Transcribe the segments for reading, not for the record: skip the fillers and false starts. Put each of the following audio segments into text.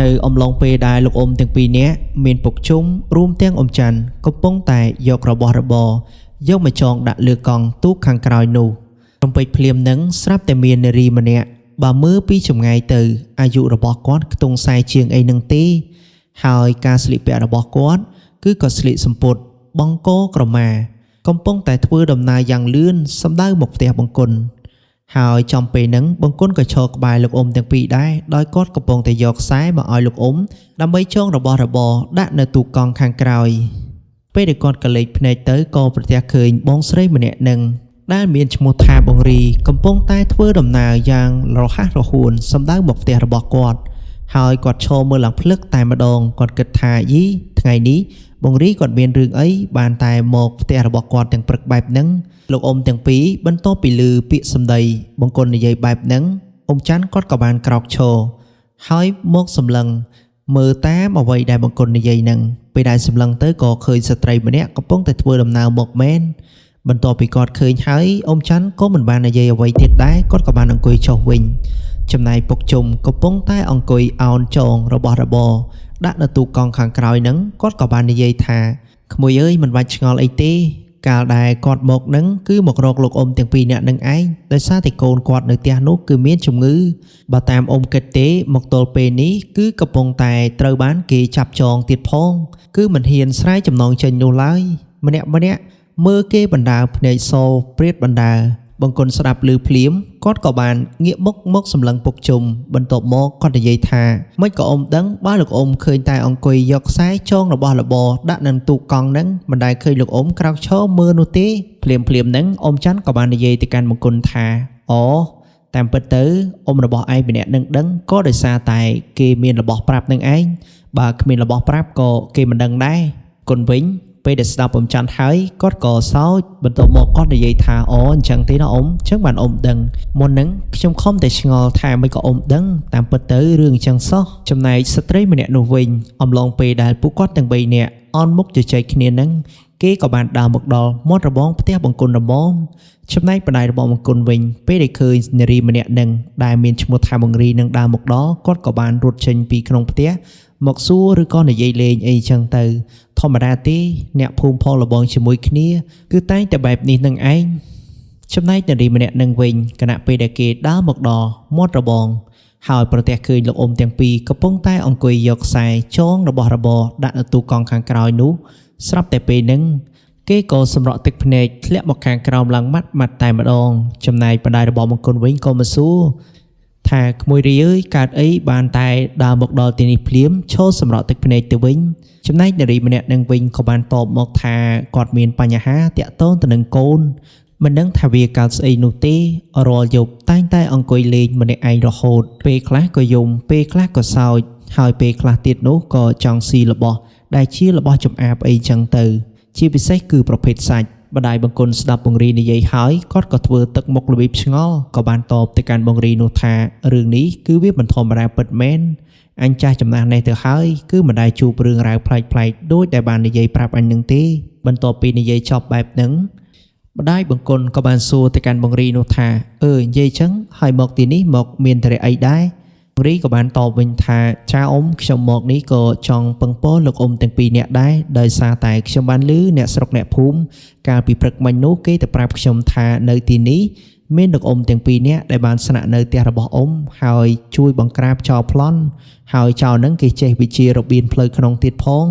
នៅអំឡុងពេលដែលលោកអ៊ំទាំងពីរនាក់មានពុកជុំរួមទាំងអ៊ំច័ន្ទកំពុងតែយករបស់របរយកមកចងដាក់លើកង់ទូកខាងក្រោយនោះរំពេចភ្លាមនឹងស្រាប់តែមាននារីម្នាក់បើមើលពីចម្ងាយទៅអាយុរបស់គាត់ខ្ទង់40ជាងអីនឹងទេហើយការស្លៀកពាក់របស់គាត់គឺក៏ស្លៀកសំពត់បង្គោលក្រមាកំពុងតែធ្វើដំណើរយ៉ាងលឿនសម្ដៅមកផ្ទះបង្គន់ហើយចំពេលហ្នឹងបង្គន់ក៏ឈរក្បែរលោកអ៊ំទាំងពីរដែរដោយគាត់កំពុងតែយកខ្សែមកឲ្យលោកអ៊ំដើម្បីចងរបស់របរដាក់នៅទូកង់ខាងក្រោយពេលដែលគាត់ក៏លេចភ្នែកទៅក៏ប្រទះឃើញបងស្រីម្នាក់នឹងដែលមានឈ្មោះថាបងរីកំពុងតែធ្វើដំណើរយ៉ាងរហ័សរហួនសម្ដៅមកផ្ទះរបស់គាត់ហើយគាត់ឈរមើលឡើងភ្លឹកតែម្ដងគាត់គិតថាយីថ្ងៃនេះបងរីគាត់មានរឿងអីបានតែមកផ្ទះរបស់គាត់ទាំងព្រឹកបែបហ្នឹងលោកអ៊ំទាំងពីរបន្ទាប់ពីឮពាក្យសម្ដីបង្គន់និយាយបែបហ្នឹងអ៊ំច័ន្ទគាត់ក៏បានក្រោកឈរហើយមកសម្លឹងមើលតាមអ្វីដែលបង្គន់និយាយហ្នឹងពេលដែលសម្លឹងទៅក៏ឃើញស្ត្រីម្នាក់កំពុងតែធ្វើដំណើរមកមែនបន្ទាប់ពីគាត់ឃើញហើយអ៊ំច័ន្ទក៏មិនបាននិយាយអ្វីទៀតដែរគាត់ក៏បានអង្គុយចុះវិញចំណែកពុកជុំកំពុងតែអង្គុយអោនចងរបស់របរដាក់នៅទូកង់ខាងក្រោយហ្នឹងគាត់ក៏បាននិយាយថាក្មួយអើយមិនបាច់ឆ្ងល់អីទេកាលដែលគាត់មកហ្នឹងគឺមករកលោកអ៊ំទាំងពីរនាក់នឹងឯងដោយសារតែកូនគាត់នៅផ្ទះនោះគឺមានជំងឺបើតាមអ៊ំគិតទេមកទល់ពេលនេះគឺកំពុងតែត្រូវបានគេចាប់ចងទៀតផងគឺមិនហ៊ានស្រែកចំណងចេញនោះឡើយម្នាក់មើលគេបណ្ដាភ្នែកសោព្រាតបណ្ដាបង្គន់ស្ដាប់ឮភ្លាមគាត់ក៏បានងាកមុខមកសម្លឹងពុកជុំបន្ទាប់មកគាត់និយាយថាមិនក៏អ៊ំដឹងបើលោកអ៊ំឃើញតែអង្គុយយកខ្សែចងរបស់របរដាក់នឹងទូកង់ហ្នឹងមិនដែលឃើញលោកអ៊ំក្រោកឈរមើលនោះទេភ្លាមហ្នឹងអ៊ំច័ន្ទក៏បាននិយាយទៅកាន់បង្គន់ថាអូតាមពិតទៅអ៊ំរបស់ឯងម្នាក់នឹងដឹងក៏ដោយសារតែគេមានរបស់ប្រាប់នឹងឯងបើគ្មានរបស់ប្រាប់ក៏គេមិនដឹងដែរគុណវិញពេលដែលស្ដាប់អ៊ំច័ន្ទហើយគាត់ក៏សើចបន្ទាប់មកគាត់និយាយថាអូអញ្ចឹងទេណាអ៊ំអញ្ចឹងបានអ៊ំដឹងមុនហ្នឹងខ្ញុំខំតែឆ្ងល់ថាមិនក៏អ៊ំដឹងតាមពិតទៅរឿងអញ្ចឹងសោះចំណែកស្ត្រីម្នាក់នោះវិញអំឡុងពេលដែលពួកគាត់ទាំង3នាក់អន់មុខជជែកគ្នាហ្នឹងគេក៏បានដើរមកដល់មាត់របងផ្ទះបង្គន់របងចំណែកបណ្ដាយរបស់បង្គន់វិញពេលដែលឃើញនារីម្នាក់ហ្នឹងដែលមានឈ្មោះថាបងរីនឹងដើរមកដល់គាត់ក៏បានរត់ចេញពីក្នុងផ្ទះមកសួរឬក៏និយាយលេងអីចឹងទៅធម្មតាទេអ្នកភូមិផងលបងជាមួយគ្នាគឺតែងតែបែបនេះនឹងឯងចំណែកនារីម្នាក់នឹងវិញគណៈពេលដែលគេដើរមកដល់មាត់របងហើយប្រទះឃើញលោកអ៊ំទាំងពីរកំពុងតែអង្គុយយកខ្សែចងរបស់របរដាក់នៅទូកង់ខាងក្រោយនោះស្រាប់តែពេលហ្នឹងគេក៏សម្រក់ទឹកភ្នែកធ្លាក់មកខាងក្រោមឡើងម៉ាត់តែម្ដងចំណែកបណ្ដាយរបស់បង្គន់វិញក៏មកសួរថាក្មួយរីអើយកើតអីបានតែដើរមកដល់ទីនេះភ្លាមឈរសម្រក់ទឹកភ្នែកទៅវិញចំណែកនារីម្នាក់នឹងវិញក៏បានតបមកថាគាត់មានបញ្ហាតាក់ទងទៅនឹងកូនមិនដឹងថាវាកើតស្អីនោះទេរាល់យប់តែងតែអង្គុយលេងម្នាក់ឯងរហូតពេលខ្លះក៏យំពេលខ្លះក៏សើចហើយពេលខ្លះទៀតនោះក៏ចង់ស៊ីរបស់ដែលជារបស់ចំអាបអីចឹងទៅជាពិសេសគឺប្រភេទសាច់បណ្ដាយបង្គន់ស្ដាប់បងរីនិយាយហើយគាត់ក៏ធ្វើទឹកមុខរបៀបឆ្ងល់ក៏បានតបទៅកាន់បងរីនោះថារឿងនេះគឺវាមិនធម្មតាពិតមែនអញចាស់ចំណាស់នេះទៅហើយគឺមិនដែលជួបរឿងរ៉ាវប្លែកៗដូចដែលបាននិយាយប្រាប់អញនឹងទេបន្ទាប់ពីនិយាយចប់បែបហ្នឹងម្ដាយបង្គន់ក៏បានសួរទៅកាន់បងរីនោះថានិយាយចឹងហើយមកទីនេះមកមានតែអីដែររីក៏បានតបវិញថាចាអ៊ំខ្ញុំមកនេះក៏ចង់ពឹងពោះលោកអ៊ំទាំងពីរនាក់ដែរដោយសារតែខ្ញុំបានឮអ្នកស្រុកអ្នកភូមិកាលពីព្រឹកមិញនោះគេទៅប្រាប់ខ្ញុំថានៅទីនេះមានលោកអ៊ំទាំងពីរនាក់ដែលបានស្នាក់នៅផ្ទះរបស់អ៊ំហើយជួយបង្ក្រាបចោលប្លន់ហើយចោលហ្នឹងគេចេះវិជារបៀនផ្លូវក្នុងទៀតផង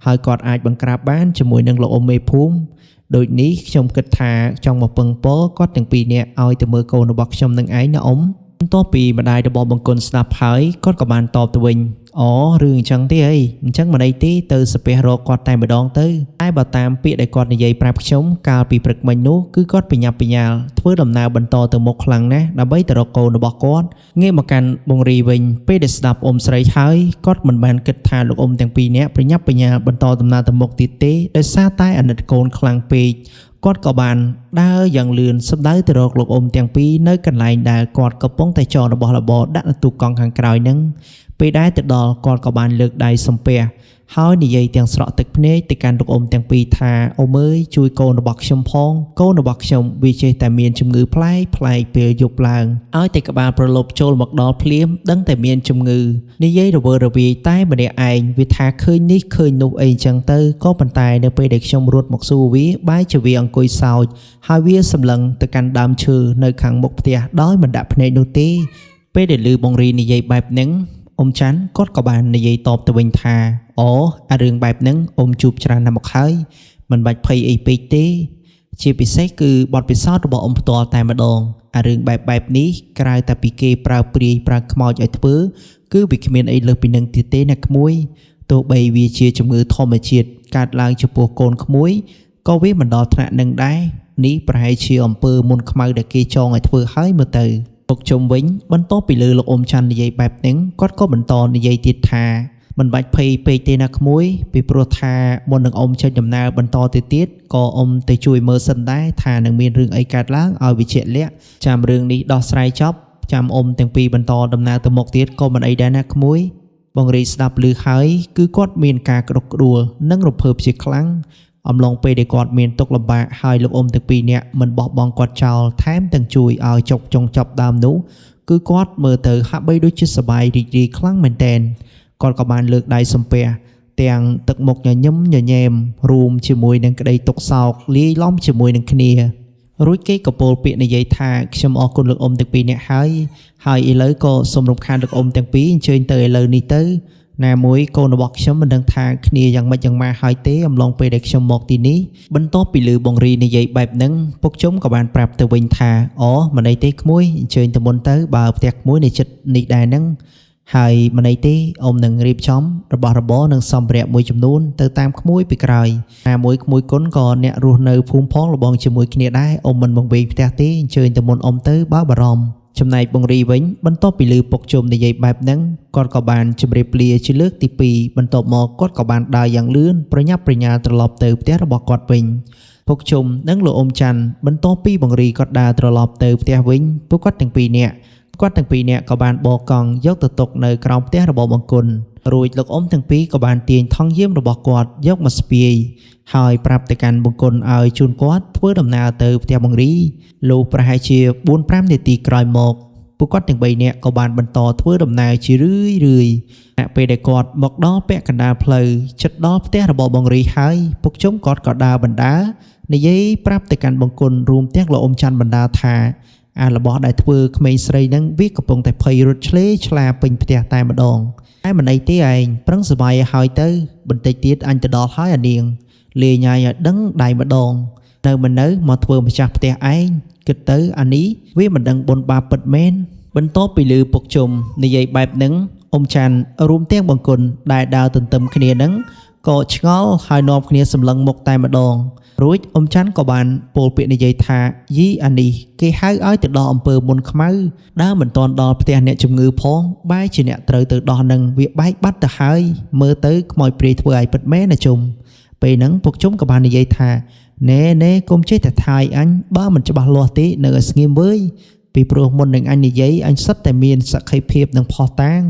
ហើយគាត់អាចបង្ក្រាបបានជាមួយនឹងលោកអ៊ំមេភូមិដូចនេះខ្ញុំគិតថាចង់មកពឹងពោះគាត់ទាំងពីរនាក់ឲ្យទៅមើលកូនរបស់ខ្ញុំនឹងឯងណាអ៊ំបន្ទាប់ពីម្ដាយរបស់បង្គន់ស្ដាប់ហើយគាត់ក៏បានតបទៅវិញអូរឿងអញ្ចឹងទេអីអញ្ចឹងមិនអីទេទៅសាពះរកគាត់តែម្ដងទៅតែបើតាមពាក្យដែលគាត់និយាយប្រាប់ខ្ញុំកាលពីព្រឹកមិញនោះគឺគាត់បញ្ញាប់បញ្ញាលធ្វើដំណើរបន្តទៅមុខខ្លាំងណាស់ដើម្បីទៅរកកូនរបស់គាត់ងាកមកកាន់បងរីវិញពេលដែលស្ដាប់អ៊ំស្រីហើយគាត់មិនបានគិតថាលោកអ៊ំទាំងពីរនាក់បញ្ញាប់បញ្ញាលបន្តដំណើរទៅមុខទៀតទេដោយសារតែអាណិតកូនខ្លាំងពេកគាត់ក៏បានដើរយ៉ាងលឿនសម្ដៅទៅរកលោកអ៊ំទាំងពីរនៅកន្លែងដែលគាត់កំពុងតែចងរបស់របរដាក់នៅទូកង់ខាងក្រោយហ្នឹងពេលដែលទៅដល់គាត់ក៏បានលើកដៃសំពះ ហើយនិយាយទាំងស្រក់ទឹកភ្នែកទៅកាន់លោកអ៊ំទាំងពីរថាអ៊ំអើយជួយកូនរបស់ខ្ញុំផងកូនរបស់ខ្ញុំវាចេះតែមានជំងឺប្លែកពេលយប់ឡើងឲ្យតែក្បាលប្រឡប់ចូលមកដល់ភ្លាមដឹងតែមានជំងឺនិយាយរវើរវាយតែម្នាក់ឯងវាថាឃើញនេះឃើញនោះអីចឹងទៅក៏ប៉ុន្តែនៅពេលដែលខ្ញុំរត់មកសួរវាបែរជាវាអង្គុយសោចហើយវាសម្លឹងទៅកាន់ដើមឈើនៅខាងមុខផ្ទះដោយមិនដាក់ភ្នែកនោះទេពេលដែលឮបងរីនិយាយបែបហ្នឹងអ៊ំច័ន្ទគាត់ក៏បាននិយាយតបទៅវិញថាអូអារឿងបែបហ្នឹងអ៊ំជួបច្រើនណាស់មកហើយមិនបាច់ភ័យអីពេកទេជាពិសេសគឺបទពិសោធន៍របស់អ៊ំផ្ទាល់តែម្ដងអារឿងបែបនេះក្រៅតែពីគេប្រើព្រាយប្រើខ្មោចឲ្យធ្វើគឺវាគ្មានអីលើសពីនឹងទៀតទេណាក្មួយទោះបីវាជាជំងឺធម្មជាតិកើតឡើងចំពោះកូនក្មួយក៏វាមិនដល់ថ្នាក់នឹងដែរនេះប្រហែលជាអំពើមុនខ្មៅដែលគេចងឲ្យធ្វើហើយមើលទៅពុកជុំវិញបន្ទាប់ពីលើលោកអ៊ំច័ន្ទនិយាយបែបហ្នឹងគាត់ក៏បន្តនិយាយទៀតថាមិនបាច់ភ័យពេកទេណាក្មួយពីព្រោះថាមុននឹងអ៊ំចេញដំណើរបន្តទៅទៀតក៏អ៊ំទៅជួយមើលសិនដែរថានឹងមានរឿងអីកើតឡើងឲ្យវាជាក់លាក់ចាំរឿងនេះដោះស្រាយចប់ចាំអ៊ំទាំងពីរបន្តដំណើរទៅមុខទៀតក៏មិនអីដែរណាក្មួយបងរីស្ដាប់ឮហើយគឺគាត់មានការក្តុកក្តួលនិងរំភើបជាខ្លាំងអំឡុងពេលដែលគាត់មានទុក្ខលំបាកហើយលោកអ៊ំទាំងពីរនាក់មិនបោះបង់គាត់ចោលថែមទាំងជួយឲ្យចុកចុងចាប់ដើមនោះគឺគាត់មើលទៅហាក់បីដូចជាសប្បាយរីករាយខ្លាំងមែនទែនគាត់ក៏បានលើកដៃសំពះទាំងទឹកមុខញញឹមញញែមរួមជាមួយនឹងក្តីទុក្ខសោកលាយឡំជាមួយនឹងគ្នារួចគេក៏ពោលពាក្យនិយាយថាខ្ញុំអរគុណលោកអ៊ំទាំងពីរនាក់ហើយឥឡូវក៏សូមរំខានលោកអ៊ំទាំងពីរអញ្ជើញទៅឥឡូវនេះទៅណាមួយកូនរបស់ខ្ញុំមិនដឹងថាគ្នាយ៉ាងម៉េចយ៉ាងម៉ាហើយទេអំឡុងពេលដែលខ្ញុំមកទីនេះបន្ទាប់ពីឮបងរីនិយាយបែបហ្នឹងពុកជុំក៏បានប្រាប់ទៅវិញថាអូមិនអីទេក្មួយអញ្ជើញទៅមុនទៅបើផ្ទះក្មួយនៅចិត្តនេះដែរហ្នឹងហើយមិនអីទេអ៊ំនឹងរៀបចំរបស់របរនិងសម្ភារៈមួយចំនួនទៅតាមក្មួយពីក្រោយណាមួយក្មួយគុណក៏អ្នករស់នៅភូមិផងលបងជាមួយគ្នាដែរអ៊ំមិនបង្វេងផ្ទះទេអញ្ជើញទៅមុនអ៊ំទៅបើបារម្ភចំណែកបងរីវិញបន្ទាប់ពីឮពុកជុំនិយាយបែបហ្នឹងគាត់ក៏បានជម្រាបលាជាលើកទី2បន្ទាប់មកគាត់ក៏បានដើរយ៉ាងលឿនប្រញាប់ប្រញាល់ត្រឡប់ទៅផ្ទះរបស់គាត់វិញពុកជុំនិងលោកអ៊ំច័ន្ទបន្ទាប់ពីបងរីគាត់ដើរត្រឡប់ទៅផ្ទះវិញពួកគាត់ទាំងពីរនាក់ក៏បានបកកង់យកទៅទុកនៅក្រោមផ្ទះរបស់បង្គន់រួចលោកអ៊ំទាំងពីរក៏បានទាញថង់យាមរបស់គាត់យកមកស្ពាយហើយប្រាប់ទៅកាន់បង្គន់ឲ្យជូនគាត់ធ្វើដំណើរទៅផ្ទះបងរីលុះប្រហែលជា 4-5 នាទីក្រោយមកពួកគាត់ទាំង3នាក់ក៏បានបន្តធ្វើដំណើរជារឿយៗពេលដែលគាត់មកដល់ពាក់កណ្ដាលផ្លូវជិតដល់ផ្ទះរបស់បងរីហើយពុកជុំគាត់ក៏ដើរបណ្ដានិយាយប្រាប់ទៅកាន់បង្គន់រួមទាំងលោកអ៊ំច័ន្ទបណ្ដាថាអារបស់ដែលធ្វើក្មេងស្រីហ្នឹងវាកំពុងតែភ័យរត់ឆ្លេឆ្លាពេញផ្ទះតែម្ដងតែមិនអីទេឯងប្រឹងសុបាយឲ្យទៅបន្តិចទៀតអញទៅដល់ហើយអានាងលេងឲ្យដឹងដៃម្ដងនៅមកធ្វើម្ចាស់ផ្ទះឯងគិតទៅអានេះវាមិនដឹងបុណ្យបាបពិតមែនបន្ទាប់ពីឮពុកជុំនិយាយបែបហ្នឹងអ៊ំច័ន្ទរួមទាំងបង្គន់ដែលដើរទន្ទឹមគ្នាហ្នឹងក៏ឆ្ងល់ហើយនាំគ្នាសម្លឹងមុខតែម្ដងរួចអ៊ំច័ន្ទក៏បានពោលពាក្យនិយាយថាយីអានេះគេហៅឲ្យទៅដល់អំពើមុនខ្មៅដើរមិនទាន់ដល់ផ្ទះអ្នកជំងឺផងបែរជាអ្នកត្រូវទៅដោះនឹងវាបែកបាត់ទៅហើយមើលទៅខ្មោចព្រាយធ្វើឲ្យពិតមែនណាជុំពេលហ្នឹងពុកជុំក៏បាននិយាយថាណែកុំចេះតែថាយអញបើមិនច្បាស់លាស់ទេនៅឲ្យស្ងៀមវើយពីព្រោះមុននឹងអញនិយាយអញសិតតែមានសក្ខីភាពនិងផុសតាង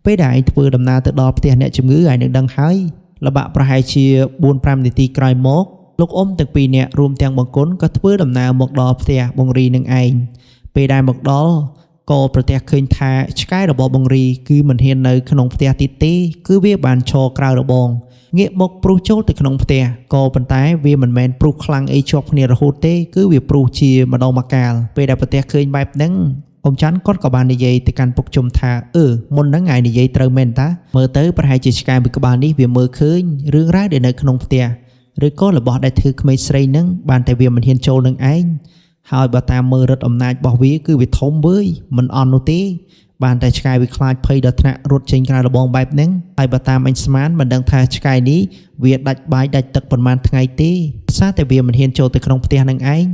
ពេលដែលអញធ្វើដំណើរទៅដល់ផ្ទះអ្នកជំងឺឯងនឹងដឹងហើយលបាក់ប្រហែលជា 4-5 នាទីក្រោយមកលោកអ៊ំទាំងពីរនាក់រួមទាំងបង្គន់ក៏ធ្វើដំណើរមកដល់ផ្ទះបងរីនឹងឯងពេលដែលមកដល់ក៏ប្រទះឃើញថាឆ្កែរបស់បងរីគឺមិនហ៊ាននៅក្នុងផ្ទះទៀតទេគឺវាបានឈរក្រៅរបងងាកមកព្រុសចូលទៅក្នុងផ្ទះក៏ប៉ុន្តែវាមិនមែនព្រុសខ្លាំងអីជាប់គ្នារហូតទេគឺវាព្រុសជាម្ដងម្កាលពេលដែលប្រទះឃើញបែបហ្នឹងអ៊ំច័ន្ទគាត់ក៏បាននិយាយទៅកាន់ពុកជុំថាមុនហ្នឹងឯងនិយាយត្រូវមែនតាមើលទៅប្រហែលជាឆ្កែមួយក្បាលនេះវាមើលឃើញរឿងរ៉ាវដែលនៅក្នុងផ្ទះឬក៏របស់ដែលធ្វើក្មេងស្រីហ្នឹងបានតែវាមិនហ៊ានចូលនឹងឯងហើយបើតាមមើលរិទ្ធអំណាចរបស់វាគឺវាធំវើយមិនអន់នោះទេបានតែឆ្កែវាខ្លាចភ័យដល់ថ្នាក់រត់ចេញក្រៅរបងបែបហ្នឹងហើយបើតាមអញស្មានមិនដឹងថាឆ្កែនេះវាដាច់បាយដាច់ទឹកប៉ុន្មានថ្ងៃទេស្អាតតែវាមិនហ៊ានចូលទៅក្នុងផ្ទះនឹងឯង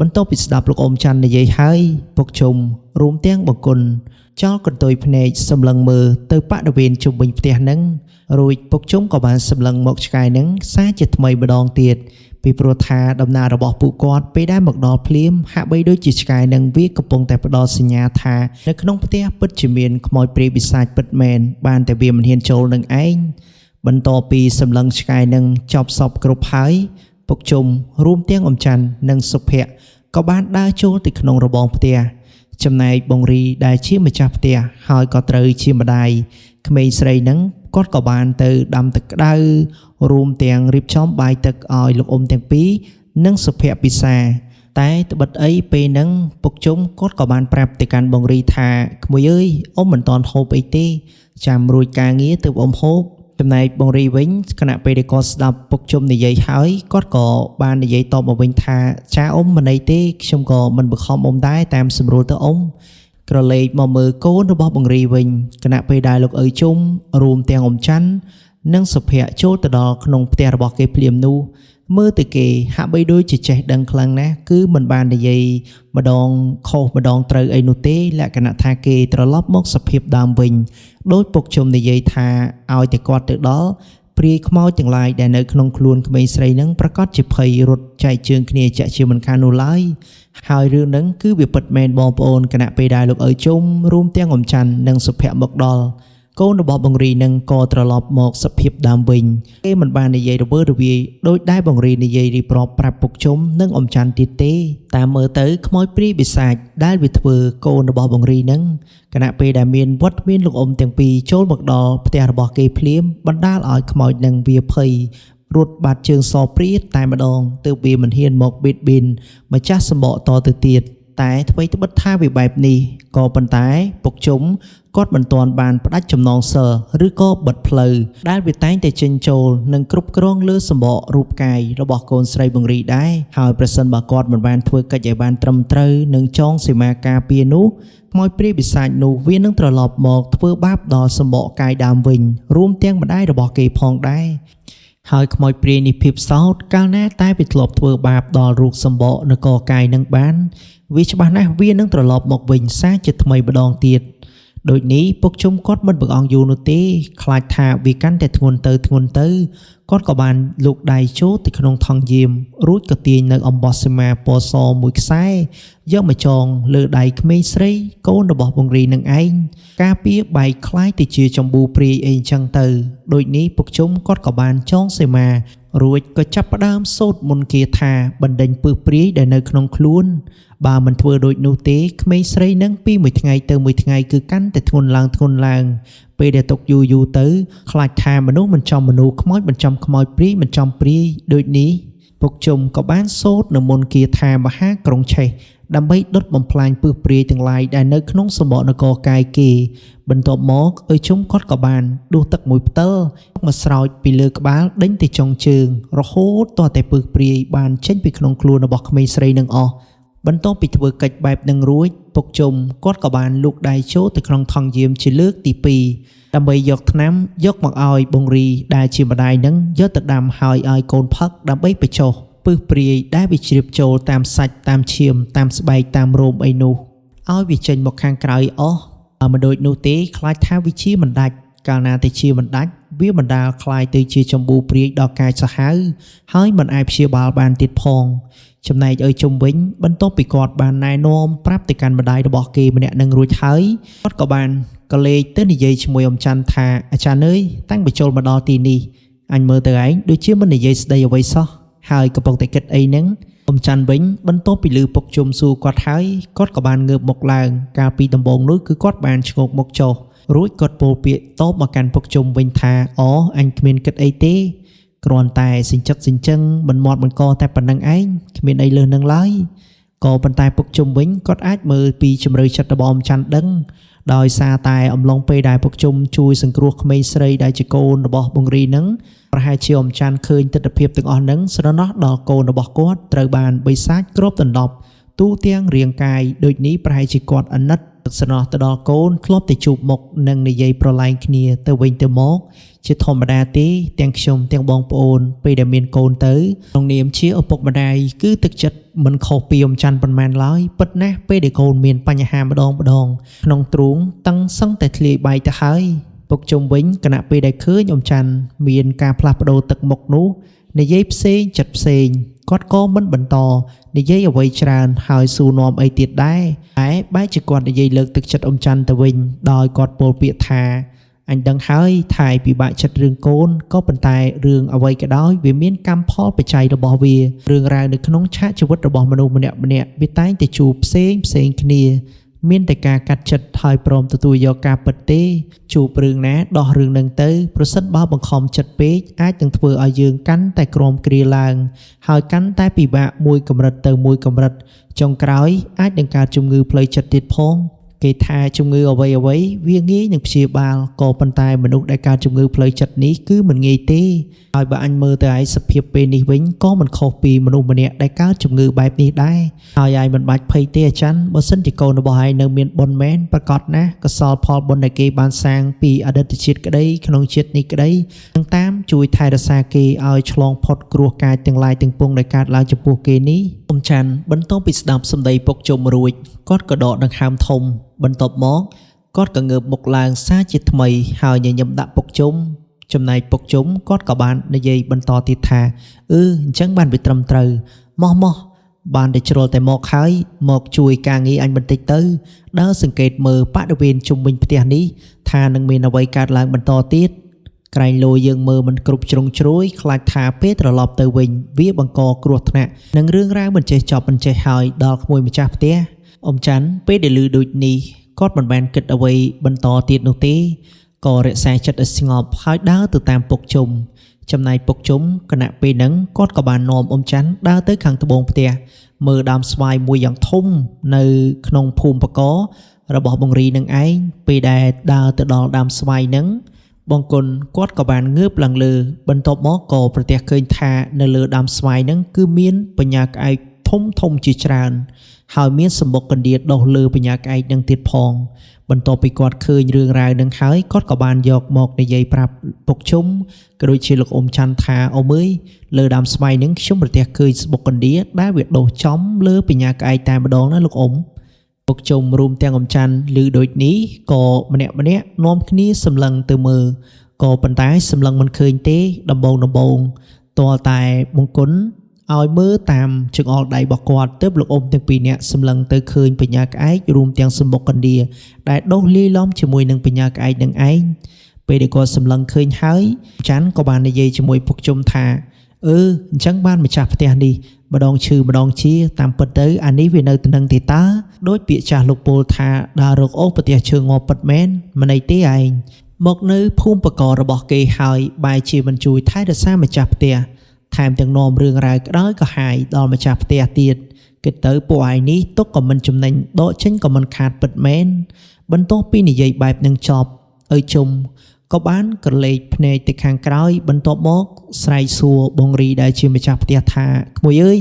បន្ទាប់ពីស្ដាប់លោកអ៊ំច័ន្ទនិយាយហើយពុកជុំរួមទាំងបង្គន់ចោលកន្ទុយភ្នែកសម្លឹងមើលទៅបរិវេណជុំវិញផ្ទះហ្នឹងរួចពុកជុំក៏បានសម្លឹងមកឆ្កែហ្នឹងសារជាថ្មីម្ដងទៀតពីព្រោះថាដំណើររបស់ពួកគាត់ពេលដែលមកដល់ភ្លាមហាក់បីដូចជាឆ្កែហ្នឹងវាកំពុងតែផ្ដល់សញ្ញាថានៅក្នុងផ្ទះពិតជាមានខ្មោចព្រាយបិសាចពិតមែនបានតែវាមិនហ៊ានចូលនឹងឯង បន្ទាប់ពីសម្លឹងឆ្កែនឹងចប់សពគ្រប់ហើយពុកជុំរួមទាំងអ៊ំច័ន្ទនិងសុភ័ក្រក៏បានដើរចូលទៅក្នុងរបងផ្ទះចំណែកបងរីដែលជាម្ចាស់ផ្ទះហើយក៏ត្រូវជាម្ដាយក្មេងស្រីនឹងគាត់ក៏បានទៅដាំទឹកក្តៅរួមទាំងរៀបចំបាយទឹកឲ្យលោកអ៊ំទាំងពីរនិងសុភ័ក្រពិសាតែត្បិតអីពេលហ្នឹងពុកជុំគាត់ក៏បានប្រាប់ទៅកាន់បងរីថាក្មួយអើយអ៊ំមិនតន់ហូបអីទេចាំរួចការងារទើបអ៊ំហូបចំណែកបងរីវិញគណៈពេលដែលគាត់ស្ដាប់ពុកជុំនិយាយហើយគាត់ក៏បាននិយាយតបមកវិញថាចាអ៊ំមិនអីទេខ្ញុំក៏មិនបង្ខំអ៊ំដែរតាមស្រួលទៅអ៊ំក្រឡេកមកមើលកូនរបស់បងរីវិញគណៈពេលដែលលោកឪជុំរួមទាំងអ៊ំច័ន្ទនិងសុភ័ក្រចូលទៅដល់ក្នុងផ្ទះរបស់គេភ្លាមនោះមើលទៅគេហាក់បីដូចជាចេះដឹងខ្លាំងណាស់គឺមិនបាននិយាយម្ដងខុសម្ដងត្រូវអីនោះទេលក្ខណៈថាគេត្រឡប់មកសភាពដើមវិញដោយពុកជុំនិយាយថាឲ្យតែគាត់ទៅដល់ព្រាយខ្មោចទាំងឡាយដែលនៅក្នុងខ្លួនក្មេងស្រីនឹងប្រកាសជាភ័យរត់ចែកជើងគ្នាចាក់ជាមិនខាននោះឡើយហើយរឿងហ្នឹងគឺវាពិតមែនបងប្អូនគណៈពេលដែលលោកឪជុំរួមទាំងអ៊ំច័ន្ទនិងសុភ័ក្រមកដល់កូនរបស់បងរីនឹងក៏ត្រឡប់មកសភាពដើមវិញគេមិនបាននិយាយរវើរវាយដោយដែលបងរីនិយាយរៀបរាប់ប្រាប់ពុកជុំនិងអ៊ំច័ន្ទទៀតទេតាមមើលទៅខ្មោចព្រាយបិសាចដែលវាធ្វើកូនរបស់បងរីនឹងគណៈពេលដែលមានវត្តមានលោកអ៊ំទាំងពីរចូលមកដល់ផ្ទះរបស់គេភ្លាមបណ្ដាលឲ្យខ្មោចនឹងវាភ័យរត់បាត់ជើងសព្រាតតែម្ដងទើបវាមិនហ៊ានមកបៀតបៀនម្ចាស់សម្បកតទៅទៀតតែអ្វីត្បិតថាវាបែបនេះក៏ប៉ុន្តែពុកជុំគាត់មិនទាន់បានផ្ដាច់ចំណងសិលឬក៏បិទផ្លូវដែលវាតែងតែចេញចូលនិងគ្រប់គ្រងលើសម្បករូបកាយរបស់កូនស្រីបង្រីដែរហើយប្រសិនបើគាត់មិនបានធ្វើកិច្ចឲ្យបានត្រឹមត្រូវនិងចងសីមាការពារនោះខ្មោចព្រាយបិសាចនោះវានឹងត្រឡប់មកធ្វើបាបដល់សម្បកកាយដើមវិញរួមទាំងម្ដាយរបស់គេផងដែរហើយខ្មោចព្រាយនេះភាពសោតកាលណាតែវាធ្លាប់ធ្វើបាបដល់រូបសម្បកនគរកាយនឹងបានវាច្បាស់ណាស់វានឹងត្រឡប់មកវិញសាជាថ្មីម្ដងទៀតដូចនេះពុកជុំគាត់មិនបង្អង់យូរនោះទេខ្លាចថាវាកាន់តែធ្ងន់ទៅគាត់ក៏បានលូកដៃចូលទៅក្នុងថង់យាមរួចក៏ទាញនៅអំបោះសីមាពណ៌សមួយខ្សែយកមកចងលើដៃក្មេងស្រីកូនរបស់បងរីនឹងឯងការពារបែកคล้ายទៅជាចម្បូព្រាយអីចឹងទៅដូចនេះពុកជុំគាត់ក៏បានចងសីមារួចក៏ចាប់ផ្ដើមសូត្រមន្តគាថាបណ្ដេញពឹសព្រាយដែលនៅក្នុងខ្លួនបើមិនធ្វើដូចនោះទេក្មេងស្រីនឹងពីមួយថ្ងៃទៅមួយថ្ងៃគឺកាន់តែធ្ងន់ឡើងពេលដែលទុកយូរទៅខ្លាចថាមនុស្សមិនចំមនុស្សខ្មោចមិនចំខ្មោចព្រាយមិនចំព្រាយដូចនេះពុកជុំក៏បានសូត្រនៅមន្តគាថាមហាក្រុងឆេះដើម្បីដុតបំផ្លាញពឹសព្រាយទាំងឡាយដែលនៅក្នុងសម្បកនគរកាយគេបន្ទាប់មកឪជុំគាត់ក៏បានដួសទឹកមួយផ្តិលមកស្រោចពីលើក្បាលដេញទៅចុងជើងរហូតទាល់តែពឹសព្រាយបានចេញពីក្នុងខ្លួនរបស់ក្មេងស្រីនឹងអស់បន្ទាប់ពីធ្វើកិច្ចបែបនឹងរួចពុកជុំគាត់ក៏បានលូកដៃចូលទៅក្នុងថង់យាមជាលើកទី2ដើម្បីយកថ្នាំយកមកឲ្យបងរីដែលជាម្ដាយនឹងយកទៅដាំហើយឲ្យកូនផឹកដើម្បីបញ្ចុះពឹសព្រាយដែលវាជ្រាបចូលតាមសាច់តាមឈាមតាមស្បែកតាមរោមអីនោះឲ្យវាចេញមកខាងក្រៅអស់មិនដូចនោះទេខ្លាចថាវាជាមិនដាច់កាលណាតែជាមិនដាច់វាបណ្ដាលคล้ายទៅជាចម្បូព្រាយដល់កាយសាហាវហើយមិនអាចព្យាបាលបានទៀតផងចំណែកឲ្យជុំវិញបន្ទាប់ពីគាត់បានណែនាំប្រាប់ទៅកាន់ម្ដាយរបស់គេម្នាក់នឹងរួចហើយគាត់ក៏បានក៏លេចទៅនិយាយជាមួយអ៊ំច័ន្ទថាអាចារ្យអើយតាំងពីចូលមកដល់ទីនេះអញមើលទៅឯងដូចជាមិននិយាយស្ដីអ្វីសោះហើយកំពុងតែគិតអីហ្នឹងអ៊ំច័ន្ទវិញបន្ទាប់ពីឮពុកជុំសួរគាត់ហើយគាត់ក៏បានងើបមកឡើងកាលពីដំបូងនោះគឺគាត់បានឆ្ងោកមកចុះរួចគាត់ពោលពាក្យតបមកកាន់ពុកជុំវិញថាអូអញគ្មានគិតអីទេគ្រាន់តែសិញ្ចឹកសិញ្ជឹងមិនមាត់មិនកតែប៉ុណ្្នឹងឯងគ្មានអីលើសនឹងឡើយក៏ប៉ុន្តែពុកជុំវិញគាត់អាចមើលពីជំរឿចិត្តរបស់អ៊ំច័ន្ទដឹងដោយសារតែអំឡុងពេលដែលពុកជុំជួយសង្គ្រោះក្មេងស្រីដែលជាកូនរបស់បងរីនឹងប្រហែលជាអ៊ំច័ន្ទឃើញទស្សនភាពទាំងអស់ហ្នឹងស្រណោះដល់កូនរបស់គាត់ត្រូវបានបិសាចគ្របដណ្ដប់ទូទាំងរាងកាយដូចនេះប្រហែលជាគាត់អាណិតស្រណោះទៅដល់កូនធ្លាប់តែជួបមុខនិងនិយាយប្រឡែងគ្នាទៅវិញទៅមកជាធម្មតាទេទាំងខ្ញុំទាំងបងប្អូនពេលដែលមានកូនទៅក្នុងនាមជាឪពុកម្ដាយគឺទឹកចិត្តមិនខុសពីអ៊ំច័ន្ទប៉ុន្មានឡើយពិតណាស់ពេលដែលកូនមានបញ្ហាម្ដងក្នុងទ្រូងតឹងសឹងតែធ្លាយបាយទៅហើយពុកជុំវិញគណៈពេលដែលឃើញអ៊ំច័ន្ទមានការផ្លាស់ប្ដូរទឹកមុខនោះនិយាយផ្សេងចិត្តផ្សេងគាត់ក៏មិនបន្តនិយាយអ្វីច្រើនហើយសួរនាំអីទៀតដែរតែបែរជាគាត់និយាយលើកទឹកចិត្តអ៊ំច័ន្ទទៅវិញដោយគាត់ពោលពាក្យថា អញដឹងហើយថៃពិបាកចិត្តរឿងកូនក៏ប៉ុន្តែរឿងអ្វីក៏ដោយវាមានកម្មផលបច្ច័យរបស់វារឿងរ៉ាវនៅក្នុងឆាកជីវិតរបស់មនុស្សម្នាក់វាតែងតែជួបផ្សេងគ្នាមានតែការកាត់ចិត្តហើយព្រមទទួលយកការពិតទេជួបរឿងណាដោះរឿងនឹងទៅប្រសិនបើបង្ខំចិត្តពេកអាចនឹងធ្វើឲ្យយើងកាន់តែក្រំគ្រាឡើងហើយកាន់តែពិបាកមួយកម្រិតទៅមួយកម្រិតចុងក្រោយអាចនឹងកើតជំងឺផ្លូវចិត្តទៀតផងគេថាជំងឺអ្វីវាងាយនឹងព្យាបាលក៏ប៉ុន្តែមនុស្សដែលកើតជំងឺផ្លូវចិត្តនេះគឺមិនងាយទេហើយបើអញមើលទៅឯសភាពពេលនេះវិញក៏មិនខុសពីមនុស្សម្នាក់ដែលកើតជំងឺបែបនេះដែរហើយឯងមិនបាច់ភ័យទេអាចារ្យបើសិនជាកូនរបស់ឯងនៅមានបុណ្យមែនប្រកាសណាស់កសលផលបុណ្យដែលគេបានសាងពីអតីតជាតិក្តីក្នុងជាតិនេះក្តីនឹងតាមជួយថែរក្សាគេឲ្យឆ្លងផុតគ្រោះកាចទាំងឡាយទាំងពួងដែលកើតឡើងចំពោះគេនេះអ៊ំច័ន្ទបន្ទាប់ពីស្ដាប់សម្ដីពុកជុំរួចគាត់ក៏ដកដង្ហើមធំបន្ទាប់មកគាត់ក៏ងើបមុខឡើងសារជាថ្មីហើយញញឹមដាក់ពុកជុំចំណែកពុកជុំគាត់ក៏បាននិយាយបន្តទៀតថាអញ្ចឹងបានវាត្រឹមត្រូវម៉ោះបានតែជ្រុលតែមកហើយមកជួយការងារអញបន្តិចទៅដើរសង្កេតមើលបរិវេណជុំវិញផ្ទះនេះថានឹងមានអ្វីកើតឡើងបន្តទៀតក្រែងលោយើងមើលមិនគ្រប់ជ្រុងជ្រោយខ្លាចថាពេលត្រឡប់ទៅវិញវាបង្កគ្រោះថ្នាក់នឹងរឿងរ៉ាវមិនចេះចប់មិនចេះហើយដល់ក្មួយម្ចាស់ផ្ទះអ៊ំច័ន្ទពេលដែលឮដូចនេះគាត់មិនបានគិតអ្វីបន្តទៀតនោះទេក៏រក្សាចិត្តឲ្យស្ងប់ហើយដើរទៅតាមពុកជុំចំណែកពុកជុំគណៈពេលហ្នឹងគាត់ក៏បាននាំអ៊ំច័ន្ទដើរទៅខាងត្បូងផ្ទះមើលដើមស្វាយមួយយ៉ាងធំនៅក្នុងភូមិបករបស់បងរីនឹងឯងពេលដែលដើរទៅដល់ដើមស្វាយហ្នឹងបងគុណគាត់ក៏បានងើបឡើងលើបន្ទាប់មកក៏ប្រទះឃើញថានៅលើដើមស្វាយហ្នឹងគឺមានបញ្ញាក្អែកធំជាច្រើនហើយមានសម្បុកកណ្ដៀតដុះលើបញ្ញាក្អែកនឹងទៀតផងបន្ទាប់ពីគាត់ឃើញរឿងរ៉ាវនឹងហើយគាត់ក៏បានយកមកនិយាយប្រាប់ពុកជុំក៏ដូចជាលោកអ៊ំច័ន្ទថាអ៊ំអើយលើដើមស្វាយនឹងខ្ញុំប្រទះឃើញសម្បុកកណ្ដៀតដែលវាដុះចំលើបញ្ញាក្អែកតែម្ដងណាលោកអ៊ំពុកជុំរួមទាំងអ៊ំច័ន្ទឮដូចនេះក៏ម្នាក់នាំគ្នាសម្លឹងទៅមើលក៏ប៉ុន្តែសម្លឹងមិនឃើញទេដំបងទាល់តែបង្គន់ឲ្យមើលតាមចង្អុលដៃរបស់គាត់ទើបលោកអ៊ំទាំងពីរនាក់សម្លឹងទៅឃើញបញ្ញាក្អែករួមទាំងសម្បុកកណ្ដៀដែលដុះលាយឡំជាមួយនឹងបញ្ញាក្អែកនឹងឯងពេលដែលគាត់សម្លឹងឃើញហើយច័ន្ទក៏បាននិយាយជាមួយពុកជុំថាអញ្ចឹងបានម្ចាស់ផ្ទះនេះម្ដងឈឺម្ដងជាតាមពិតទៅអានេះវានៅទៅនឹងទេតាដោយពាក្យចាស់លោកពោលថាដើររកអូសប្រទះឈើងាប់ពិតមែនមិនអីទេឯងមកនៅភូមិបករបស់គេហើយបែរជាមិនជួយថែរក្សាម្ចាស់ផ្ទះថែមទាំងនាំរឿងរ៉ាវក្តៅក៏ហាយដល់ម្ចាស់ផ្ទះទៀតគិតទៅពួកឯងនេះទុកក៏មិនចំណេញដកចេញក៏មិនខាតពិតមែនបន្ទាប់ពីនិយាយបែបនឹងចប់ឪជុំក៏បានក្រឡេកភ្នែកទៅខាងក្រោយបន្ទាប់មកស្រែកសួរបងរីដែលជាម្ចាស់ផ្ទះថាក្មួយអើយ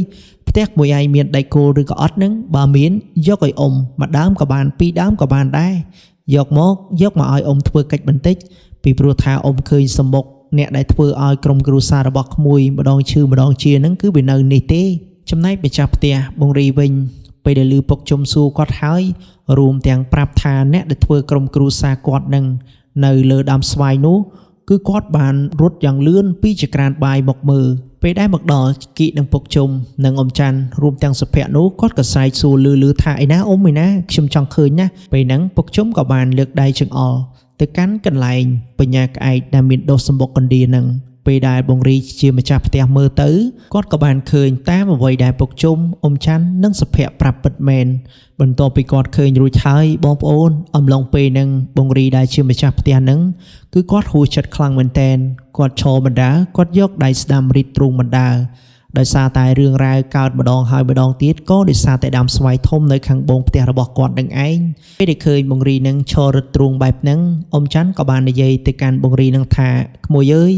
ផ្ទះក្មួយឯងមានដែកគោលឬក៏អត់នឹងបើមានយកឲ្យអ៊ំមួយដើមក៏បានពីរដើមក៏បានដែរយកមកឲ្យអ៊ំធ្វើកិច្ចបន្តិចពីព្រោះថាអ៊ំឃើញសម្បុកអ្នកដែលធ្វើឲ្យក្រុមគ្រួសាររបស់ក្មួយម្ដងឈឺម្ដងជានឹងគឺវានៅនេះទេចំណែកម្ចាស់ផ្ទះបងរីវិញពេលដែលឮពុកជុំសួរគាត់ហើយរួមទាំងប្រាប់ថាអ្នកដែលធ្វើក្រុមគ្រួសារគាត់នឹងនៅលើដើមស្វាយនោះគឺគាត់បានរត់យ៉ាងលឿនពីចក្រានបាយមកមើលពេលដែលមកដល់គីនឹងពុកជុំនិងអ៊ំច័ន្ទរួមទាំងសុភ័ក្រនោះគាត់ក៏ស្រែកសួរលឺថាឯណាអ៊ំឯណាខ្ញុំចង់ឃើញណាពេលហ្នឹងពុកជុំក៏បានលើកដៃចង្អុលទៅកាន់កន្លែងបញ្ញាក្អែកដែលមានដុះសម្បុកកណ្ដៀនឹងពេលដែលបងរីជាម្ចាស់ផ្ទះមើលទៅគាត់ក៏បានឃើញតាមអ្វីដែលពុកជុំអ៊ំច័ន្ទនិងសុភ័ក្រប្រាប់ពិតមែនបន្ទាប់ពីគាត់ឃើញរួចហើយបងប្អូនអំឡុងពេលហ្នឹងបងរីដែលជាម្ចាស់ផ្ទះហ្នឹងគឺគាត់ហួសចិត្តខ្លាំងមែនតែនគាត់ឈរបណ្ដាគាត់យកដៃស្ដាំរីកទ្រូងបណ្ដាដោយសារតែរឿងរ៉ាវកើតម្ដងហើយម្ដងទៀតក៏ដោយសារតែដើមស្វាយធំនៅខាងបងផ្ទះរបស់គាត់នឹងឯងពេលដែលឃើញបងរីនឹងឈររឹតទ្រូងបែបហ្នឹងអ៊ំច័ន្ទក៏បាននិយាយទៅកាន់បងរីនឹងថាក្មួយអើយ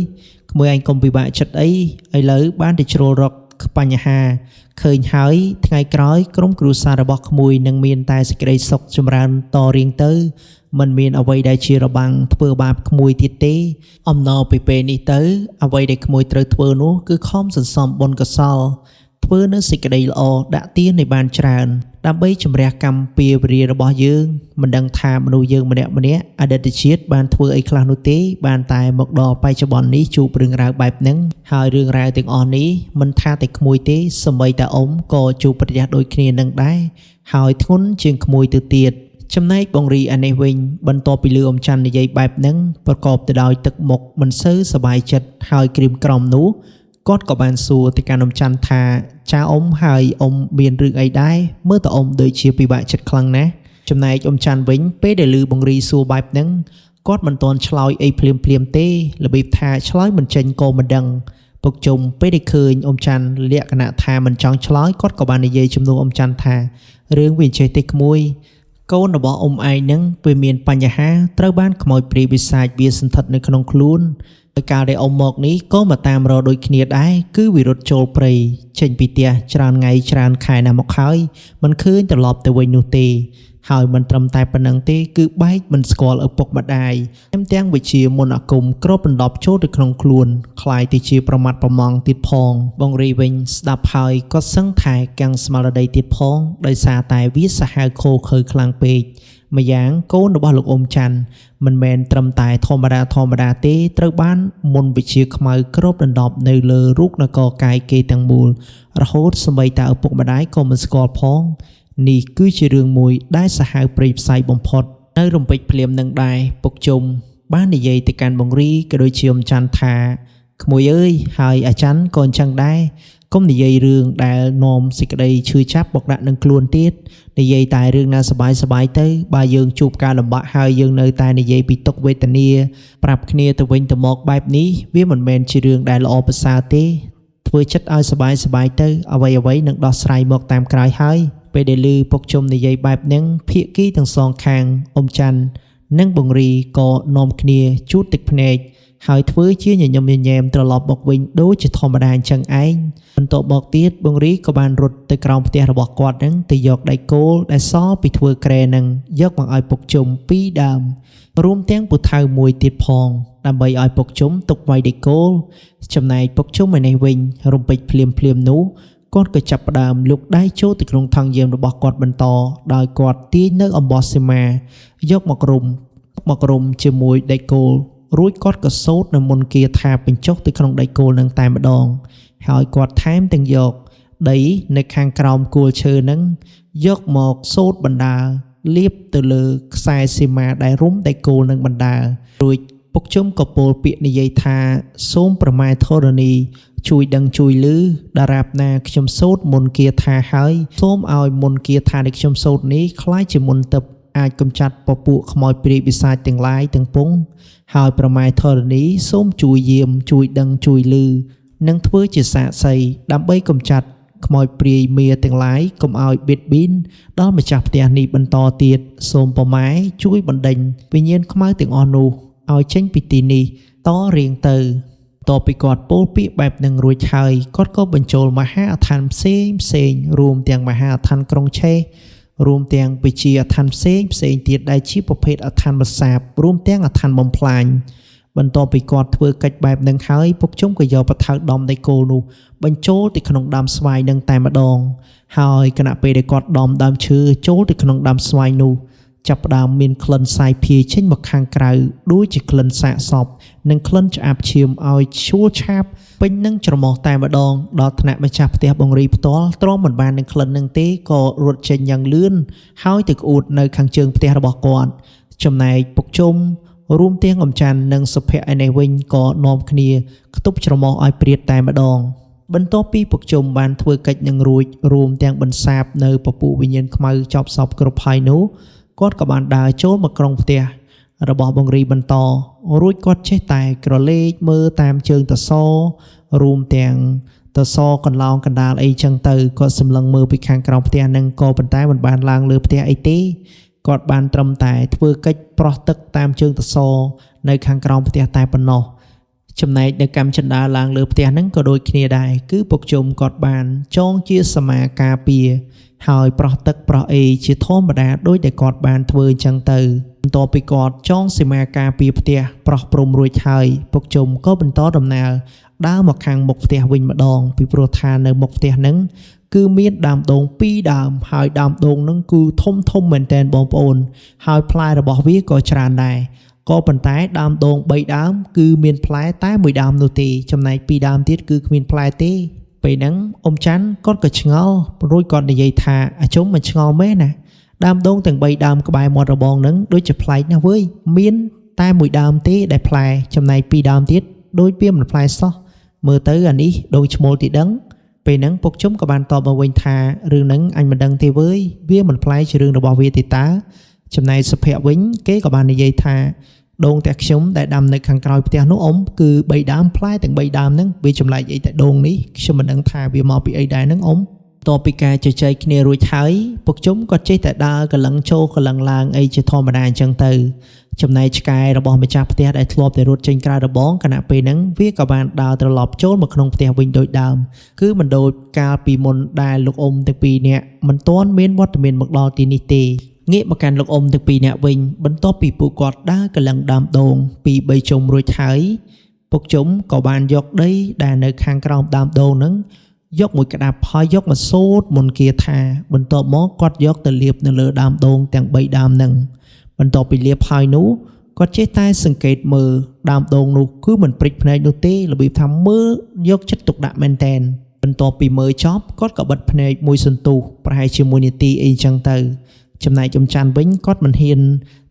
ក្មួយឯងកុំពិបាកចិត្តអីឥឡូវបានទៅជ្រុលរកបញ្ហាឃើញហើយថ្ងៃក្រោយក្រុមគ្រួសាររបស់ក្មួយនឹងមានតែសេចក្តីសុខចម្រើនតរៀងទៅមិនមានអ្វីដែលជារបាំងធ្វើបាបក្មួយទៀតទេអំណរពីពេលនេះទៅអ្វីដែលក្មួយត្រូវធ្វើនោះគឺខំសន្សំបុណ្យកុសលធ្វើនៅសេចក្តីល្អដាក់ទានឲ្យបានច្រើនដើម្បីជំរះកម្មពៀវរារបស់យើងមិនដឹងថាមនុស្សយើងម្នាក់អតីតជាតិបានធ្វើអីខ្លះនោះទេបានតែមកដល់បច្ចុប្បន្ននេះជួបរឿងរ៉ាវបែបហ្នឹងហើយរឿងរ៉ាវទាំងអស់នេះមិនថាតែក្មួយទេសូម្បីតែអ៊ំក៏ជួបប្រទះដូចគ្នានឹងដែរហើយធ្ងន់ជាងក្មួយទៅទៀត ចំណែកបងរីអានេះវិញបន្ទាប់ពីលឺអ៊ំច័ន្ទនិយាយបែបហ្នឹងប្រកបទៅដោយទឹកមុខមិនសូវសប្បាយចិត្តហើយក្រៀមក្រំនោះគាត់ក៏បានសួរទៅកាន់អ៊ំច័ន្ទថាចាអ៊ំហើយអ៊ំមានរឿងអីដែរមើលតអ៊ំដូចជាពិបាកចិត្តខ្លាំងណាស់ចំណែកអ៊ំច័ន្ទវិញពេលដែលលឺបងរីសួរបែបហ្នឹងគាត់មិនទាន់ឆ្លើយអីភ្លាមទេរបៀបថាឆ្លើយមិនចេញក៏មិនដឹងពុកជុំពេលដែលឃើញអ៊ំច័ន្ទលក្ខណៈថាមិនចង់ឆ្លើយគាត់ក៏បាននិយាយជំនួសអ៊ំច័ន្ទថារឿងវាចេះទេក្មួយកូនរបស់អ៊ំឯងហ្នឹងពេលមានបញ្ហាត្រូវបានខ្មោចព្រាយបិសាចវាសន្ធិដ្ឋនៅក្នុងខ្លួនហើយកាលដែលអ៊ំមកនេះក៏មកតាមរកដូចគ្នាដែរគឺវារត់ចូលព្រៃចេញពីផ្ទះច្រើនថ្ងៃច្រើនខែណាស់មកហើយមិនឃើញត្រឡប់ទៅវិញនោះទេហើយមិនត្រឹមតែប៉ុណ្្នឹងទេគឺបែកមិនស្គាល់ឪពុកម្ដាយតែទាំងវិជាមន្តអាគមគ្របដណ្ដប់ចូលទៅក្នុងខ្លួនคล้ายទៅជាប្រមាត់ប្រមងទៀតផងបងរីវិញស្ដាប់ហើយក៏សឹងថែកាំងស្មារតីទៀតផងដោយសារតែវាសាហាវខូខើខ្លាំងពេកម្យ៉ាងកូនរបស់លោកអ៊ំច័ន្ទមិនមែនត្រឹមតែធម្មតាទេត្រូវបានមន្តវិជាខ្មៅគ្របដណ្ដប់នៅលើរូបនគរកាយគេទាំងមូលរហូតសូម្បីតែឪពុកម្ដាយក៏មិនស្គាល់ផងនេះគឺជារឿងមួយដែលសាហាវព្រៃផ្សៃបំផុតនៅរំពេចភ្លាមនឹងដែរពុកជុំបាននិយាយទៅកាន់បងរីក៏ដូចជាអ៊ំច័ន្ទថាក្មួយអើយហើយអាចារ្យក៏អញ្ចឹងដែរកុំនិយាយរឿងដែលនាំសេចក្តីឈឺចាប់មកដាក់នឹងខ្លួនទៀតនិយាយតែរឿងណាសប្បាយទៅបើយើងជួបការលំបាកហើយយើងនៅតែនិយាយពីទុក្ខវេទនាប្រាប់គ្នាទៅវិញទៅមកបែបនេះវាមិនមែនជារឿងដែលល្អប្រសើរទេធ្វើចិត្តឲ្យសប្បាយទៅអ្វីនឹងដោះស្រាយមកតាមក្រោយហើយពេលដែលឮពុកជុំនិយាយបែបហ្នឹងភាគីទាំងសងខាងអ៊ំច័ន្ទនិងបងរីក៏នាំគ្នាជូតទឹកភ្នែកហើយធ្វើជាញញឹមញញែមត្រឡប់មកវិញដូចជាធម្មតាអញ្ចឹងឯងបន្ទាប់មកទៀតបងរីក៏បានរត់ទៅក្រោមផ្ទះរបស់គាត់ហ្នឹងទៅយកដៃគោលដែលសល់ពីធ្វើក្រែហ្នឹងយកមកឲ្យពុកជុំពីរដើមរួមទាំងពូថៅមួយទៀតផងដើម្បីឲ្យពុកជុំទុកវាយដៃគោលចំណែកពុកជុំឯនេះវិញរំពេចភ្លាមនោះគាត់ក៏ចាប់ផ្ដើមលុកដៃចូលទៅក្នុងថង់យាមរបស់គាត់បន្តដោយគាត់ទាញនៅអំបោះសីមាយកមករុំជាមួយដៃគោលរួចគាត់ក៏សូត្រនៅមន្តគាថាបញ្ចុះទៅក្នុងដៃគោលនឹងតែម្ដងហើយគាត់ថែមទាំងយកដីនៅខាងក្រោមគល់ឈើនឹងយកមកសូត្របណ្ដាលាបទៅលើខ្សែសីមាដែលរុំដៃគោលនឹងបណ្ដារួចពុកជុំក៏ពោលពាក្យនិយាយថាសូមប្រម៉ែធរណីជួយដឹងជួយលឺតារាបណាខ្ញុំសូត្រមន្តគាថាហើយសូមឲ្យមន្តគាថានៃខ្ញុំសូត្រនេះคล้ายជាមន្តទឹកអាចកម្ចាត់ពពួកខ្មោចព្រាយបិសាចទាំងឡាយទាំងពងហើយប្រម៉ែធរណីសូមជួយយាមជួយដឹងជួយលឺនិងធ្វើជាសាក្សីដើម្បីកម្ចាត់ខ្មោចព្រាយមាទាំងឡាយកុំឲ្យបៀតបៀនដល់ម្ចាស់ផ្ទះនេះបន្តទៀតសូមប្រម៉ែជួយបណ្ដេញវិញ្ញាណខ្មៅទាំងអស់នោះឲ្យចេញពីទីនេះតរៀងទៅតពីគាត់ពោលពាក្យបែបនឹងរួចហើយគាត់ក៏បញ្ចូលមហាអដ្ឋានផ្សេងរួមទាំងមហាអដ្ឋានក្រុងឆេះរួមទាំងវិជាអដ្ឋានផ្សេងទៀតដែលជាប្រភេទអដ្ឋានមសាបរួមទាំងអដ្ឋានបំផ្លាញបន្ទាប់ពីគាត់ធ្វើកិច្ចបែបនឹងហើយពុកជុំក៏យកបថៅដំដៃគោលនោះបញ្ចូលទៅក្នុងដើមស្វាយនឹងតែម្ដងហើយគណៈពេលដែលគាត់ដំដើមឈើចូលទៅក្នុងដើមស្វាយនោះចាប់ផ្ដើមមានក្លិនសាយភាយចេញមកខាងក្រៅដូចជាក្លិនសាកសពនិងក្លិនឆ្អាបឈាមឲ្យឈួលឆាបពេញនឹងច្រមុះតែម្ដងដល់ថ្នាក់ម្ចាស់ផ្ទះបងរីផ្ទាល់ទ្រាំមិនបាននឹងក្លិននឹងទេក៏រត់ចេញយ៉ាងលឿនហើយទៅក្អួតនៅខាងជើងផ្ទះរបស់គាត់ចំណែកពុកជុំរួមទាំងអ៊ំច័ន្ទនិងសុភ័ក្រឯនេះវិញក៏នាំគ្នាខ្ទប់ច្រមុះឲ្យព្រាតតែម្ដងបន្ទាប់ពីពុកជុំបានធ្វើកិច្ចនឹងរួចរួមទាំងបន្សាបនៅពពួកវិញ្ញាណខ្មៅចប់សពគ្រប់ហើយនោះគាត់ក៏បានដើរចូលមកក្នុងផ្ទះរបស់បងរីបន្តរួចគាត់ចេះតែក្រឡេកមើលតាមជើងតសរួមទាំងតសកន្លងកណ្ដាលអីចឹងទៅគាត់សម្លឹងមើលពីខាងក្រោមផ្ទះនឹងក៏ប៉ុន្តែមិនបានឡើងលើផ្ទះអីទេគាត់បានត្រឹមតែធ្វើកិច្ចប្រោះទឹកតាមជើងតសនៅខាងក្រោមផ្ទះតែប៉ុណ្ណោះចំណែកនៅកម្មចិន្តាឡើងលើផ្ទះហ្នឹងក៏ដូចគ្នាដែរគឺពុកជុំគាត់បានចងជាសមាការពារហើយប្រោះទឹកប្រោះអេជាធម្មតាដោយតែគាត់បានធ្វើអញ្ចឹងទៅបន្ទាប់ពីគាត់ចងសមាការពារផ្ទះប្រោះព្រំរួចហើយពុកជុំក៏បន្តដំណើរដើរមកខាងមុខផ្ទះវិញម្ដងពីព្រោះថានៅមុខផ្ទះហ្នឹងគឺមានដើមដូង2ដើមហើយដើមដូងហ្នឹងគឺធំមែនទែនបងប្អូនហើយផ្លែរបស់វាក៏ច្រើនដែរក៏ប៉ុន្តែដើមដូង3ដើមគឺមានផ្លែតែ1ដើមនោះទេចំណែក2ដើមទៀតគឺគ្មានផ្លែទេពេលហ្នឹងអ៊ំច័ន្ទគាត់ក៏ឆ្ងល់រួចគាត់និយាយថាអាជុំមិនឆ្ងល់មែនណា ដើមដូងទាំង3ដើមក្បែរមាត់របងនឹងដូចជាប្លែកណាស់វើយមានតែមួយដើមទេដែលផ្លែចំណែក2ដើមទៀតដូចវាមិនផ្លែសោះមើលទៅអានេះដូងឈ្មោលទីដឹងពេលហ្នឹងពុកជុំក៏បានតបមកវិញថារឿងហ្នឹងអញមិនដឹងទេវើយវាមិនផ្លែជារឿងរបស់វាទេតាចំណែកសុភ័ក្រវិញគេក៏បាននិយាយថាដូងតែខ្ញុំដែលដាំនៅខាងក្រោយផ្ទះនោះអ៊ំគឺ3ដើមផ្លែទាំង3ដើមហ្នឹងវាចម្លែកអីតែដូងនេះខ្ញុំមិនដឹងថាវាមកពីអីដែរហ្នឹងអ៊ំតពីការជជែកគ្នារួចហើយពុកជុំក៏ចេះតែដើរកលឹងចូលកលឹងឡើងអីជាធម្មតាអញ្ចឹងទៅចំណែកឆ្កែរបស់ម្ចាស់ផ្ទះដែលធ្លាប់តែរត់ចេញក្រៅរបងគណៈពេលហ្នឹងវាក៏បានដើរត្រឡប់ចូលមកក្នុងផ្ទះវិញដូចដើមគឺមិនដូចកាលពីមុនដែលលោកអ៊ំទាំងពីរនាក់មិនទាន់មានវត្តមានមកដល់ទីនេះទេងាកមកកាន់លោកអ៊ំទាំងពីរនាក់វិញបន្ទាប់ពីពួកគាត់ដើរកលឹងដើមដូងពី3ជុំរួចហើយពុកជុំក៏បានយកដីដែលនៅខាងក្រោមដើមដូងហ្នឹងយកមួយក្តាប់ហើយយកមកសូត្រមន្តគាថាបន្ទាប់មកគាត់យកទៅលាបនៅលើដើមដូងទាំង3ដើមហ្នឹងបន្ទាប់ពីលាបហើយនោះគាត់ចេះតែសង្កេតមើលដើមដូងនោះគឺមិនព្រិចភ្នែកនោះទេរបៀបថាមើលយកចិត្តទុកដាក់មែនតែនបន្ទាប់ពីមើលចប់គាត់ក៏បិទភ្នែកមួយសន្ទុះប្រហែលជា1នាទីអីចឹងទៅចំណែកចំច័ន្ទវិញគាត់មិនហ៊ាន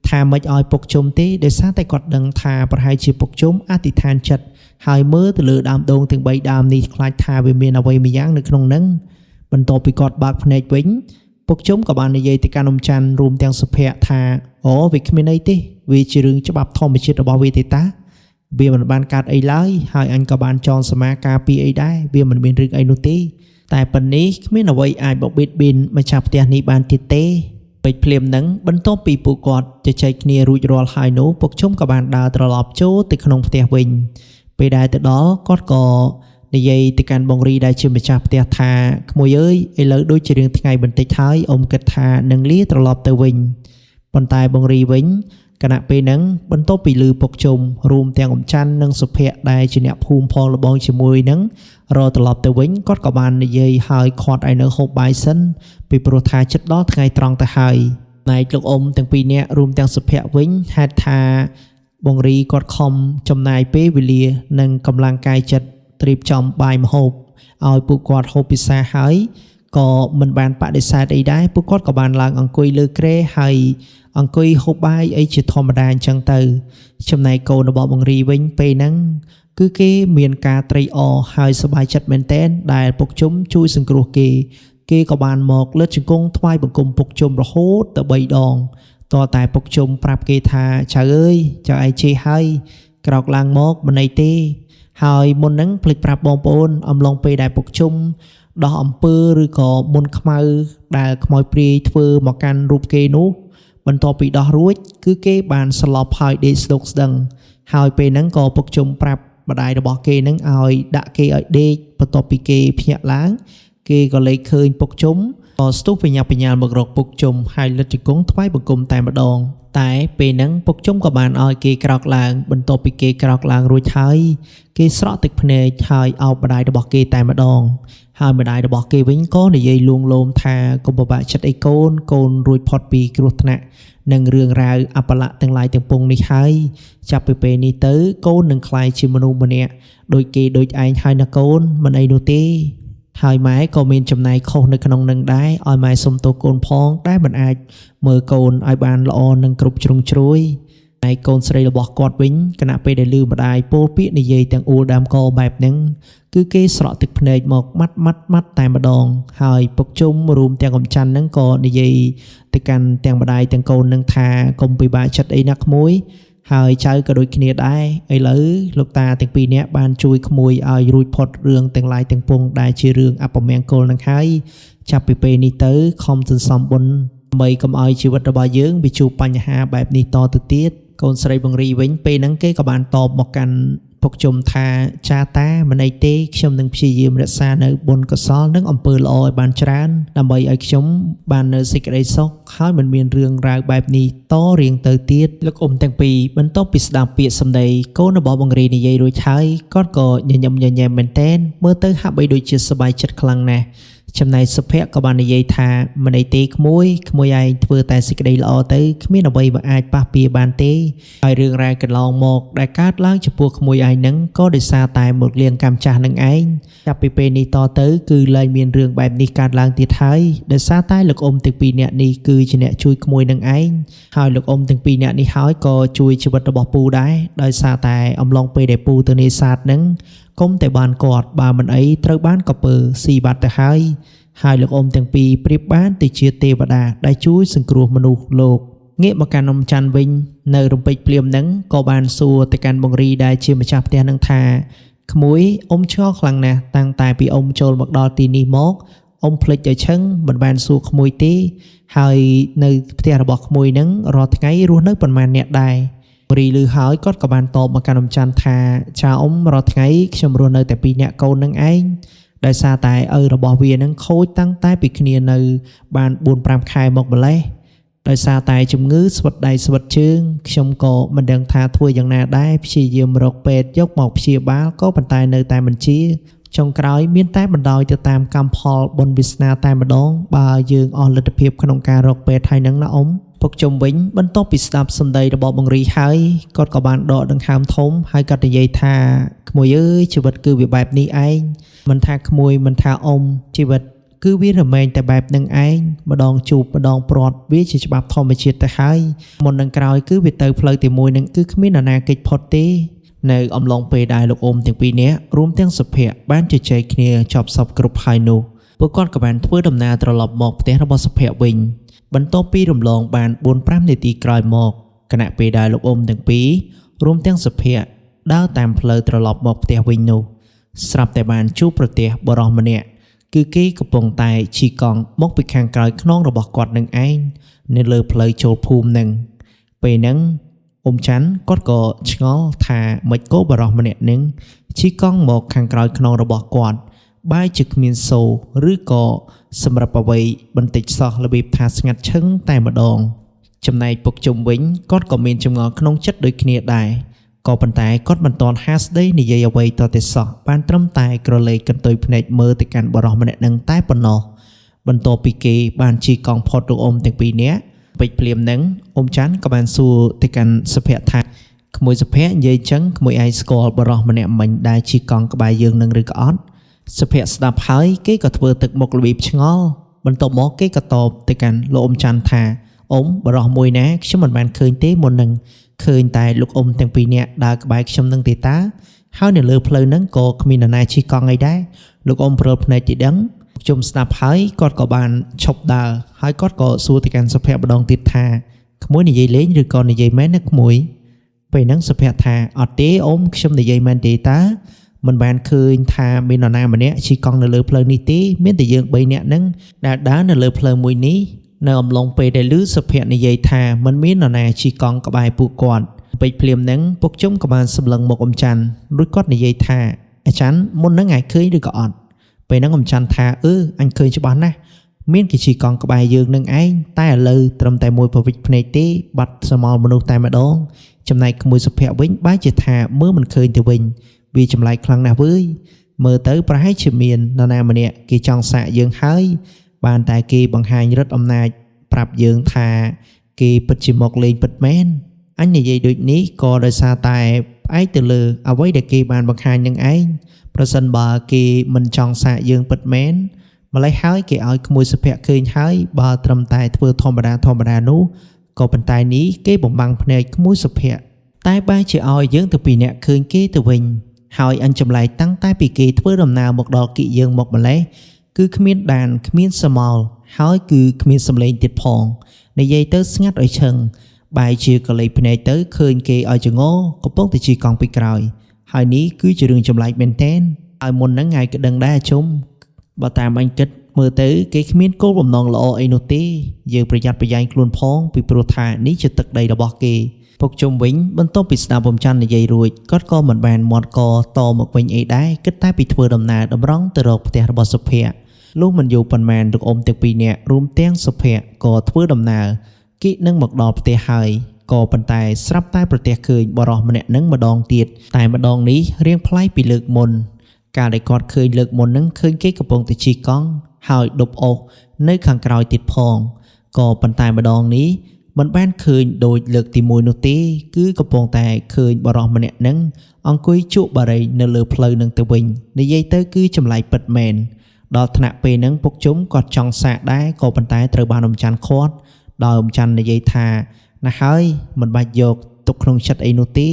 ថាមិនឲ្យពុកជុំទេដោយសារតែគាត់ដឹងថាប្រហែលជាពុកជុំអធិដ្ឋានចិត្តហើយមើលទៅលើដើមដូងទាំង3ដើមនេះខ្លាចថាវាមានអ្វីមួយយ៉ាងនៅក្នុងហ្នឹងបន្ទាប់ពីគាត់បើកភ្នែកវិញពុកជុំក៏បាននិយាយទៅកាន់អ៊ំច័ន្ទរួមទាំងសុភ័ក្រថាអូវាគ្មានអីទេវាជារឿងច្បាប់ធម្មជាតិរបស់វាទេតាវាមិនបានកាត់អីឡើយហើយអញក៏បានចងសមាការពីអីដែរវាមិនមានរឿងអីនោះទេតែប៉ុណ្នេះគ្មានអ្វីអាចបបៀតបៀនម្ចាស់ផ្ទះនេះបានទៀតទេពេចភ្លាមហ្នឹងបន្ទាប់ពីពួកគាត់ជជែកគ្នារួចរាល់ហើយនោះពុកជុំក៏បានដើរត្រឡប់ចូលទៅក្នុងផ្ទះវិញពេលដែលទៅដល់គាត់ក៏និយាយទៅកាន់បងរីដែលជាម្ចាស់ផ្ទះថាក្មួយអើយឥឡូវដូចជារឿងថ្ងៃបន្តិចហើយអ៊ំគិតថានឹងលាត្រឡប់ទៅវិញប៉ុន្តែបងរីវិញគណៈពេលហ្នឹងបន្ទាប់ពីឮពុកជុំរួមទាំងអ៊ំច័ន្ទនិងសុភ័ក្រដែលជាអ្នកភូមិផងលបងជាមួយហ្នឹងរត្រឡប់ទៅវិញគាត់ក៏បាននិយាយឲ្យខាត់ឲ្យនៅហូបបាយសិនពីព្រោះថាចិត្តដល់ថ្ងៃត្រង់ទៅហើយណែលោកអ៊ំទាំងពីរនាក់រួមទាំងសុភ័ក្រវិញហេតុថាបងរីគាត់ខំចំណាយពេលវេលានិងកម្លាំងកាយចិត្តត្រៀមចំបាយម្ហូបឲ្យពួកគាត់ហូបពិសាហើយក៏មិនបានបដិសេធអីដែរពួកគាត់ក៏បានឡើងអង្គុយលើគ្រែហើយអង្គុយហូបបាយអីជាធម្មតាអញ្ចឹងទៅចំណែកកូនរបស់បងរីវិញពេលហ្នឹងគឺគេមានការត្រេកអរហើយសប្បាយចិត្តមែនទែនដែលពុកជុំជួយសង្គ្រោះគេក៏បានមកលើកជង្គង់ថ្វាយបង្គំពុកជុំរហូតទៅ3ដងតតែពុកជុំប្រាប់គេថាចៅអើយចៅឯងជេរហើយក្រោកឡើងមកមិនអីទេហើយមុនហ្នឹងភ្លេចប្រាប់បងប្អូនអំឡុងពេលដែលពុកជុំដោះអំពើឬក៏មុនខ្មៅដែលខ្មោចព្រាយធ្វើមកកាន់រូបគេនោះបន្ទាប់ពីដោះរួចគឺគេបានស្លាប់ហើយដេកស្ដុកស្ដឹងហើយពេលហ្នឹងក៏ពុកជុំប្រាប់ម្ដាយរបស់គេហ្នឹងឲ្យដាក់គេឲ្យដេកបន្ទាប់ពីគេភ្ញាក់ឡើងគេក៏លេចឃើញពុកជុំក៏ស្ទុះបញ្ញាបញ្ញាលមករកពុកជុំហើយលិតជង្គង់ថ្វាយបង្គំតែម្ដងតែពេលហ្នឹងពុកជុំក៏បានឲ្យគេក្រោកឡើងបន្ទាប់ពីគេក្រោកឡើងរួចហើយគេស្រក់ទឹកភ្នែកហើយអោបម្ដាយរបស់គេតែម្ដងហើយម្ដាយរបស់គេវិញក៏និយាយលួងលោមថាកុំពិបាកចិត្តអីកូនរួចផុតពីគ្រោះថ្នាក់និងរឿងរ៉ាវអបលៈទាំងឡាយទាំងពុងនេះហើយចាប់ពីពេលនេះទៅកូននឹងក្លាយជាមនុស្សម្នាក់ដូចគេដូចឯងហើយណាកូនមិនអីនោះទេហើយម៉ែក៏មានចំណែកខុសនៅក្នុងនឹងដែរឲ្យម៉ែសុំទោសកូនផងដែលមិនអាចមើលកូនឲ្យបានល្អនិងគ្រប់ជ្រុងជ្រោយហើយកូនស្រីរបស់គាត់វិញគណៈពេលដែលឮម្ដាយពោលពាក្យនិយាយទាំងអួលដើមកបែបហ្នឹងគឺគេស្រក់ទឹកភ្នែកមកម៉ាត់តែម្ដងហើយពុកជុំរួមទាំងកំច័ន្ទហ្នឹងក៏និយាយទៅកាន់ទាំងម្ដាយទាំងកូននឹងថាកុំពិបាកចិត្តអីណាក្មួយហើយចៅក៏ដូចគ្នាដែរឥឡូវលោកតាទាំងពីរនាក់បានជួយក្មួយឲ្យរួចផុតរឿងទាំងឡាយទាំងពុងដែលជារឿងអពមង្គលនឹងហើយចាប់ពីពេលនេះទៅខំសន្សំបុណ្យដើម្បីកុំឲ្យជីវិតរបស់យើងវាជួបបញ្ហាបែបនេះតទៅទៀតកូនស្រីបងរីវិញពេលហ្នឹងគេក៏បានតបមកកាន់ពុកជុំថាចាតាមិនអីទេខ្ញុំនឹងព្យាយាមរក្សានៅបុណ្យកុសលនិងអំពើល្អឲ្យបានច្រើនដើម្បីឲ្យខ្ញុំបាននៅសេចក្តីសុខហើយមិនមានរឿងរ៉ាវបែបនេះតរៀងទៅទៀតលោកអ៊ំទាំងពីរបន្ទាប់ពីស្ដាប់ពាក្យសម្ដីកូនរបស់បងរីនិយាយរួចហើយគាត់ក៏ញញឹមញញែមមែនទែនមើលទៅហាក់បីដូចជាសប្បាយចិត្តខ្លាំងណាស់ ចំណែកសុភ័ក្រក៏បាននិយាយថាមិនអីទេក្មួយឯងធ្វើតែសេចក្តីល្អទៅគ្មានអ្វីមកអាចប៉ះពាល់បានទេហើយរឿងរ៉ាវកន្លងមកដែលកើតឡើងចំពោះក្មួយឯងហ្នឹងក៏ដោយសារតែមកលៀងកម្មចាស់នឹងឯងចាប់ពីពេលនេះតទៅគឺលែងមានរឿងបែបនេះកើតឡើងទៀតហើយដោយសារតែលោកអ៊ំទាំងពីរនាក់នេះគឺជាអ្នកជួយក្មួយនឹងឯងហើយលោកអ៊ំទាំងពីរនាក់នេះហើយក៏ជួយជីវិតរបស់ពូដែរដោយសារតែអំឡុងពេលដែលពូទៅនេសាទហ្នឹងគុំតែបានគាត់បើមិនអីត្រូវបានកពើស៊ីបាត់ទៅហើយលោកអ៊ំទាំងពីរប្រៀបបានទៅជាទេវតាដែលជួយសង្គ្រោះមនុស្សលោកងាកមកកាន់អ៊ំច័ន្ទវិញនៅរំពេចភ្លាមហ្នឹងក៏បានសួរទៅកាន់បងរីដែលជាម្ចាស់ផ្ទះហ្នឹងថាក្មួយអ៊ំឆ្ងល់ខ្លាំងណាស់តាំងតែពីអ៊ំចូលមកដល់ទីនេះមកអ៊ំភ្លេចឲ្យឈឹងមិនបានសួរក្មួយទេហើយនៅផ្ទះរបស់ក្មួយហ្នឹងរាល់ថ្ងៃរស់នៅប៉ុន្មានអ្នកដែររីលឺហើយគាត់ក៏បានតបមកកាន់អ៊ំច័ន្ទថាចាអ៊ំរាល់ថ្ងៃខ្ញុំរស់នៅតែពីរនាក់កូននឹងឯងដោយសារតែឪរបស់វានឹងខូចតាំងតែពីគ្នានៅបាន 4-5 ខែមកម្លេះដោយសារតែជំងឺស្វិតដៃស្វិតជើងខ្ញុំក៏មិនដឹងថាធ្វើយ៉ាងណាដែរព្យាយាមរកពេទ្យយកមកព្យាបាលក៏ប៉ុន្តែនៅតែមិនជាចុងក្រោយមានតែបណ្ដោយទៅតាមកម្មផលបុណ្យវាសនាតែម្ដងបើយើងអស់លទ្ធភាពក្នុងការរកពេទ្យហើយនឹងណាអ៊ំពុកជុំវិញបន្ទាប់ពីស្ដាប់សម្ដីរបស់បងរីហើយគាត់ក៏បានដកដង្ហើមធំហើយគាត់និយាយថាក្មួយអើយជីវិតគឺវាបែបនេះឯងមិនថាក្មួយមិនថាអ៊ំជីវិតគឺវារមែងតែបែបនឹងឯងម្ដងជួបម្ដងព្រាត់វាជាច្បាប់ធម្មជាតិទៅហើយមុននឹងក្រោយគឺវាទៅផ្លូវទីមួយនឹងគឺគ្មាននរណាគេចផុតទេនៅអំឡុងពេលដែលលោកអ៊ំទាំងពីរនាក់រួមទាំងសុភ័ក្របានជជែកគ្នាចប់សពគ្រប់ហើយនោះពួកគាត់ក៏បានធ្វើដំណើរត្រឡប់មកផ្ទះរបស់សុភ័ក្រវិញបន្ទាប់ពីរំលងបាន 4-5 នាទីក្រោយមកគណៈពេលដែលលោកអ៊ំទាំងពីររួមទាំងសុភ័ក្រដើរតាមផ្លូវត្រឡប់មកផ្ទះវិញនោះស្រាប់តែបានជួបប្រទះបុរសម្នាក់គឺគេកំពុងតែជិះកង់មកពីខាងក្រោយខ្នងរបស់គាត់នឹងឯងនៅលើផ្លូវចូលភូមិនឹងពេលហ្នឹងអ៊ំច័ន្ទគាត់ក៏ឆ្ងល់ថាមិនក៏បុរសម្នាក់នឹងជិះកង់មកខាងក្រោយខ្នងរបស់គាត់បែរជាគ្មានសូរឬក៏សម្រាប់អ្វីបន្តិចសោះរបៀបថាស្ងាត់ឈឹងតែម្ដងចំណែកពុកជុំវិញគាត់ក៏មានចម្ងល់ក្នុងចិត្តដូចគ្នាដែរក៏ប៉ុន្តែគាត់មិនទាន់ហាស្ដីនិយាយអ្វីតតែសោះបានត្រឹមតែក្រឡេកកន្ទុយភ្នែកមើលទៅកាន់បុរសម្នាក់នឹងតែប៉ុណ្ណោះបន្ទាប់ពីគេបានជិះកង់ផុតលោកអ៊ំទាំងពីរនាក់ពេចភ្លាមនឹងអ៊ំច័ន្ទក៏បានសួរទៅកាន់សុភ័ក្រថាក្មួយសុភ័ក្រនិយាយចឹងក្មួយឯងស្គាល់បុរសម្នាក់មិញដែលជិះកង់ក្បែរយើងនឹងឬក៏អត់សុភ័ក្រស្ដាប់ហើយគេក៏ធ្វើទឹកមុខរបៀបឆ្ងល់បន្ទាប់មកគេក៏តបទៅកាន់លោកអ៊ំច័ន្ទថាអ៊ំបុរសមួយណាខ្ញុំមិនបានឃើញទេមុននឹងឃើញតែលោកអ៊ំទាំងពីរនាក់ដើរក្បែរខ្ញុំនឹងទេតាហើយនៅលើផ្លូវហ្នឹងក៏គ្មាននរណាជិះកង់អីដែរលោកអ៊ំព្រើលភ្នែកទីដឹងខ្ញុំស្ដាប់ហើយគាត់ក៏បានឈប់ដើរហើយគាត់ក៏សួរទៅកាន់សុភ័ក្រម្ដងទៀតថាក្មួយនិយាយលេងឬក៏និយាយមែនណាក្មួយពេលហ្នឹងសុភ័ក្រថាអត់ទេអ៊ំខ្ញុំនិយាយមែនទេតាមិនបានឃើញថាមាននរណាម្នាក់ជិះកង់នៅលើផ្លូវនេះទេមានតែយើង3នាក់ហ្នឹងដែលដើរនៅលើផ្លូវមួយនេះនៅអំឡុងពេលដែលឮសុភ័ក្រនិយាយថាមិនមាននរណាជិះកង់ក្បែរពួកគាត់ពេកភ្លាមហ្នឹងពុកជុំក៏បានសម្លឹងមកអ៊ំច័ន្ទរួចគាត់និយាយថាអាចារ្យមុនហ្នឹងឯងឃើញឬក៏អត់ពេលហ្នឹងអ៊ំច័ន្ទថាអញឃើញច្បាស់ណាស់មានគេជិះកង់ក្បែរយើងនឹងឯងតែឥឡូវត្រឹមតែមួយប្រវិចភ្នែកទេបាត់សមល់មនុស្សតែម្ដងចំណែកក្មួយសុភ័ក្រវិញបែរជាថាមើលមិនឃើញទៅវិញវាចម្លែកខ្លាំងណាស់វើយមើលទៅប្រហែលជាមាននរណាម្នាក់គេចង់សាកយើងហើយបានតែគេបង្ហាញឫទ្ធិអំណាចប្រាប់យើងថាគេពិតជាមកលេងពិតមែនអញនិយាយដូចនេះក៏ដោយសារតែផ្អែកទៅលើអ្វីដែលគេបានបង្ហាញនឹងឯងប្រសិនបើគេមិនចង់សាកយើងពិតមែនម្លេះហើយគេឲ្យក្មួយសុភ័ក្រឃើញហើយបើត្រឹមតែធ្វើធម្មតានោះក៏ប៉ុន្តែនេះគេបំបាំងភ្នែកក្មួយសុភ័ក្រតែបែរជាឲ្យយើងទៅពីអ្នកឃើញគេទៅវិញហើយអញចម្លែកតាំងតែពីគេធ្វើដំណើរមកដល់គិយើងមកម្លេះគឺគ្មានដានគ្មានសមល់ហើយគឺគ្មានសម្លេងទៀតផងនិយាយទៅស្ងាត់ឲ្យឈឹងបែរជាកលេចភ្នែកទៅឃើញគេឲ្យចងោកំពុងតែជិះកង់ពីក្រោយហើយនេះគឺជារឿងចម្លែកមែនទែនហើយមុនហ្នឹងថ្ងៃក៏ដឹងដែរជុំបើតាមអញគិតមើលទៅគេគ្មានគោលបំណងល្អអីនោះទេយើងប្រយ័ត្នប្រយែងខ្លួនផងពីព្រោះថានេះជាទឹកដីរបស់គេពុកជុំវិញបន្ទាប់ពីស្ដាប់អ៊ំច័ន្ទនិយាយរួចគាត់ក៏មិនបានមាត់កតមកវិញអីដែរគិតតែពីធ្វើដំណើរតម្រង់ទៅរកផ្ទះរបស់សុភ័ក្រលុះមិនយូរប៉ុន្មានលោកអ៊ំទាំងពីរនាក់រួមទាំងសុភ័ក្រក៏ធ្វើដំណើរគិនឹងមកដល់ផ្ទះហើយក៏ប៉ុន្តែស្រាប់តែប្រទះឃើញបរិសម្នាក់នឹងម្ដងទៀតតែម្ដងនេះរៀងប្លែកពីលើកមុន ការដែលគាត់ឃើញលើកមុនហ្នឹងឃើញគេកំពុងតែជិះកង់ហើយដប់អូសនៅខាងក្រោយទៀតផងក៏ប៉ុន្តែម្ដងនេះមិនបានឃើញដូចលើកទី1នោះទេគឺកំពុងតែឃើញបរិសម្នាក់ហ្នឹងអង្គុយជក់បារីនៅលើផ្លូវនឹងទៅវិញនិយាយទៅគឺចម្លែកពិតមែនដល់ថ្នាក់ពេលហ្នឹងពុកជុំគាត់ចង់សាកដែរក៏ប៉ុន្តែត្រូវបានអ៊ំច័ន្ទខាត់ដោយអ៊ំច័ន្ទនិយាយថាណាហើយមិនបាច់យកទុកក្នុងចិត្តអីនោះទេ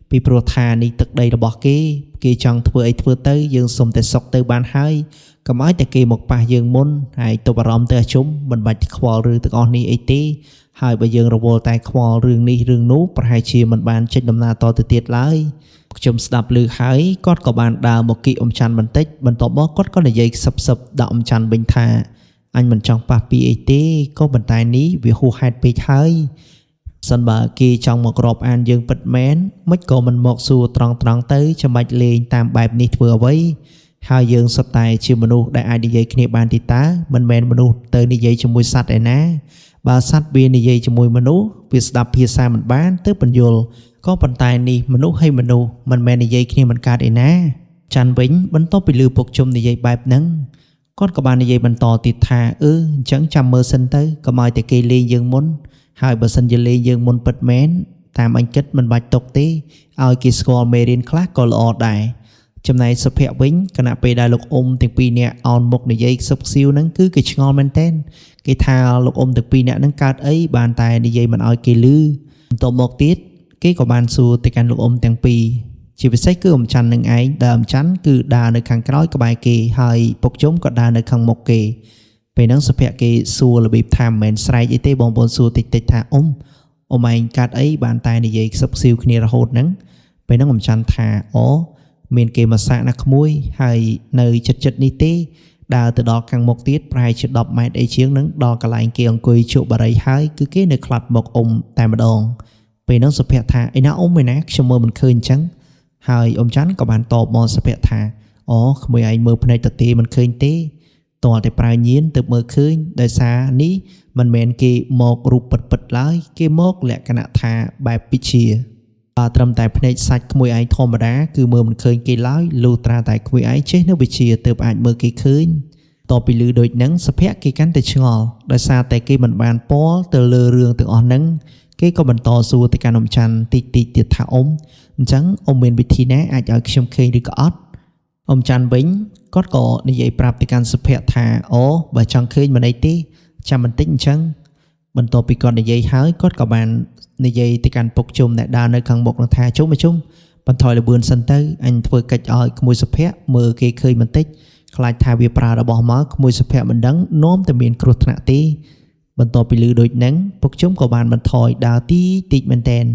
ពីព្រោះថានេះទឹកដីរបស់គេចង់ធ្វើអីធ្វើទៅយើងសុំតែសុកទៅបានហើយកុំឲ្យតែគេមកប៉ះយើងមុនហើយទៅបារម្ភទៅអាជុំមិនបាច់ខ្វល់រឿងទាំងអស់នេះអីទេហើយបើយើងរវល់តែខ្វល់រឿងនេះរឿងនោះប្រហែលជាមិនបានចេញដំណើរតទៅទៀតឡើយខ្ញុំស្ដាប់ឮហើយគាត់ក៏បានដើរមកគីអ៊ំច័ន្ទបន្តិចបន្ទាប់មកគាត់ក៏និយាយខ្សឹបដាក់អ៊ំច័ន្ទវិញថាអញមិនចង់ប៉ះពីអីទេក៏ប៉ុន្តែនេះវាហួសហេតុពេកហើយសិនបើគេចង់មករាប់អានយើងពិតមែនមិនក៏មិនមកសួរត្រង់ទៅចាំបាច់លេងតាមបែបនេះធ្វើអ្វីហើយយើងសុទ្ធតែជាមនុស្សដែលអាចនិយាយគ្នាបានទីតើមិនមែនមនុស្សទៅនិយាយជាមួយសត្វឯណាបើសត្វវានិយាយជាមួយមនុស្សវាស្ដាប់ភាសាមិនបានទៅបញ្យល់ក៏ប៉ុន្តែនេះមនុស្សហើយមនុស្សមិនមែននិយាយគ្នាមិនកើតឯណាច័ន្ទវិញបន្ទាប់ពីឮពុកជុំនិយាយបែបហ្នឹងគាត់ក៏បាននិយាយបន្តទៀតថាអញ្ចឹងចាំមើលសិនទៅកុំឲ្យតែគេលេងយើងមុនហើយបើសិនជាលេងយើងមុនពិតមែនតាមអញគិតមិនបាច់ຕົកទេឲ្យគេស្គាល់មេរៀនខ្លះក៏ល្អដែរចំណែកសុភ័ក្រវិញគណៈពេលដែលលោកអ៊ំទាំងពីរនាក់អោនមុខនិយាយខ្សឹបខ្សៀវហ្នឹងគឺគេឆ្ងល់មែនតើគេថាលោកអ៊ំទាំងពីរនាក់ហ្នឹងកើតអីបានតែនិយាយមិនឲ្យគេឮបន្ទាប់មកទៀតគេក៏បានសួរទៅកាន់លោកអ៊ំទាំងពីរជាពិសេសគឺអ៊ំច័ន្ទនឹងឯងដែលអ៊ំច័ន្ទគឺដើរនៅខាងក្រោយក្បែរគេហើយពុកជុំក៏ដើរនៅខាងមុខគេពេលហ្នឹងសុភ័ក្រគេសួររបៀបថាមិនមែនស្រែកអីទេបងប្អូនសួរតិចថាអ៊ំឯងកាត់អីបានតែនិយាយខ្សឹបខ្សៀវគ្នារហូតហ្នឹងពេលហ្នឹងអ៊ំច័ន្ទថាមានគេមកសាកណាក្មួយហើយនៅចិត្តនេះទេដើរទៅដល់ខាងមុខទៀតប្រហែលជា10ម៉ែត្រអីជាងហ្នឹងដល់កន្លែងគេអង្គុយជក់បារីហើយគឺគេនៅខ្លាត់មកអ៊ំតែម្ដងពេលហ្នឹងសុភ័ក្រថាឯណាអ៊ំឯណាខ្ញុំមើលមិនឃើញអញ្ចឹងហើយអ៊ំច័ន្ទក៏បានតបមកសុភ័ក្រថាក្មួយឯងមើលភ្នែកទៅទេមិនឃើញទេតើតែប្រើញៀនទៅមើលឃើញដោយសារនេះមិនមែនគេមករូបពិតឡើយគេមកលក្ខណៈថាបែបពិជាត្រឹមតែភ្នែកសាច់ក្មួយឯងធម្មតាគឺមើលមិនឃើញគេឡើយលុះត្រាតែក្មួយឯងចេះនៅវិជាទើបអាចមើលគេឃើញតពីលឺដូចហ្នឹងសុភ័ក្រគេកាន់តែឆ្ងល់ដោយសារតែគេមិនបានពាល់ទៅលើរឿងទាំងអស់ហ្នឹងគេក៏បន្តសួរទៅកាន់អ៊ំច័ន្ទតិចទៀតថាអ៊ំអញ្ចឹងអ៊ំមានវិធីណាអាចឲ្យខ្ញុំឃើញឬក៏អត់អ៊ំច័ន្ទវិញគាត់ក៏និយាយប្រាប់ទៅកាន់សុភ័ក្រថាបើចង់ឃើញមិនអីទេចាំបន្តិចអញ្ចឹងបន្ទាប់ពីគាត់និយាយហើយគាត់ក៏បាននិយាយទៅកាន់ពុកជុំអ្នកដើរនៅខាងមុខនោះថាជុំបន្ថយល្បឿនសិនទៅអញធ្វើកិច្ចឲ្យក្មួយសុភ័ក្រមើលគេឃើញបន្តិចខ្លាចថាវាប្រើរបស់មកក្មួយសុភ័ក្រមិនដឹងនាំតែមានគ្រោះថ្នាក់ទេបន្ទាប់ពីលឺដូចហ្នឹងពុកជុំក៏បានបន្ថយដើរតិចមែនតែន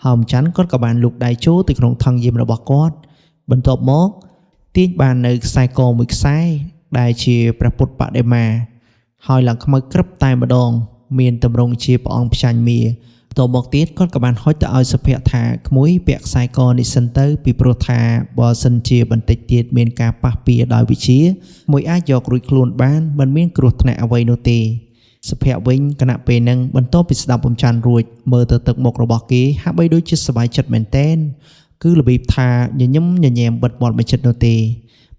ហើយអ៊ំច័ន្ទគាត់ក៏បានលូកដៃចូលទៅក្នុងថង់យាមរបស់គាត់បន្ទាប់មកទាញបាននៅខ្សែកមួយខ្សែដែលជាព្រះពុទ្ធបដិមាហើយឡើងខ្មៅក្រឹបតែម្ដងមានទម្រង់ជាព្រះអង្គផ្ចាញ់មាតមកទៀតគាត់ក៏បានហុចទៅឲ្យសុភ័ក្រថាក្មួយពាក់ខ្សែកនេះសិនទៅពីព្រោះថាបើសិនជាបន្តិចទៀតមានការប៉ះពាល់ដោយវិជាមួយអាចយករួចខ្លួនបានមិនមានគ្រោះថ្នាក់អ្វីនោះទេសុភ័ក្រវិញគណៈពេលហ្នឹងបន្ទាប់ពីស្ដាប់អ៊ំច័ន្ទរួចមើលទៅទឹកមុខរបស់គេហាក់បីដូចជាសប្បាយចិត្តមែនតែនគឺរបៀបថាញញឹមញញែមបិទមាត់មិនចិត្តនោះទេ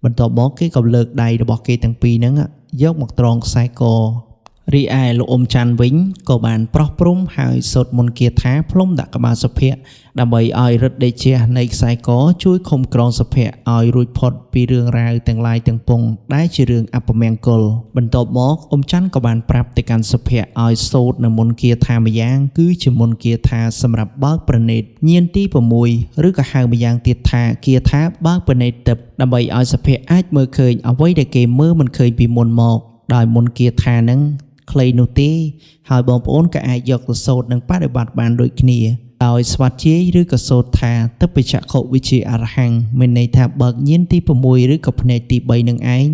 បន្ទាប់មកគេក៏លើកដៃរបស់គេទាំងពីរហ្នឹងយកមកត្រងខ្សែករីឯលោកអ៊ំច័ន្ទវិញក៏បានប្រោះព្រំហើយសូត្រមន្តគាថាផ្លុំដាក់ក្បាលសុភ័ក្រដើម្បីឲ្យឫទ្ធិដេជះនៃខ្សែកជួយឃុំក្រងសុភ័ក្រឲ្យរួចផុតពីរឿងរ៉ាវទាំងឡាយទាំងពងដែលជារឿងអពមង្គលបន្ទាប់មកអ៊ំច័ន្ទក៏បានប្រាប់ទៅកាន់សុភ័ក្រឲ្យសូត្រនៅមន្តគាថាម្យ៉ាងគឺជាមន្តគាថាសម្រាប់បើកប្រណេតញាណទី6ឬក៏ហៅម្យ៉ាងទៀតថាគាថាបើកប្រណេតទឹកដើម្បីឲ្យសុភ័ក្រអាចមើលឃើញអ្វីដែលគេមើលមិនឃើញពីមុនមកដោយមន្តគាថានឹងខ្លីនោះទេហើយបងប្អូនក៏អាចយកទៅសូត្រនិងបដិបត្តិបានដូចគ្នាដោយស្វាត់ជាយឬក៏សូត្រថាទិបចក្ខុវិជ្ជាអរហង្គមានន័យថាបើកញាណទី6ឬក៏ភ្នែកទី3នឹងឯង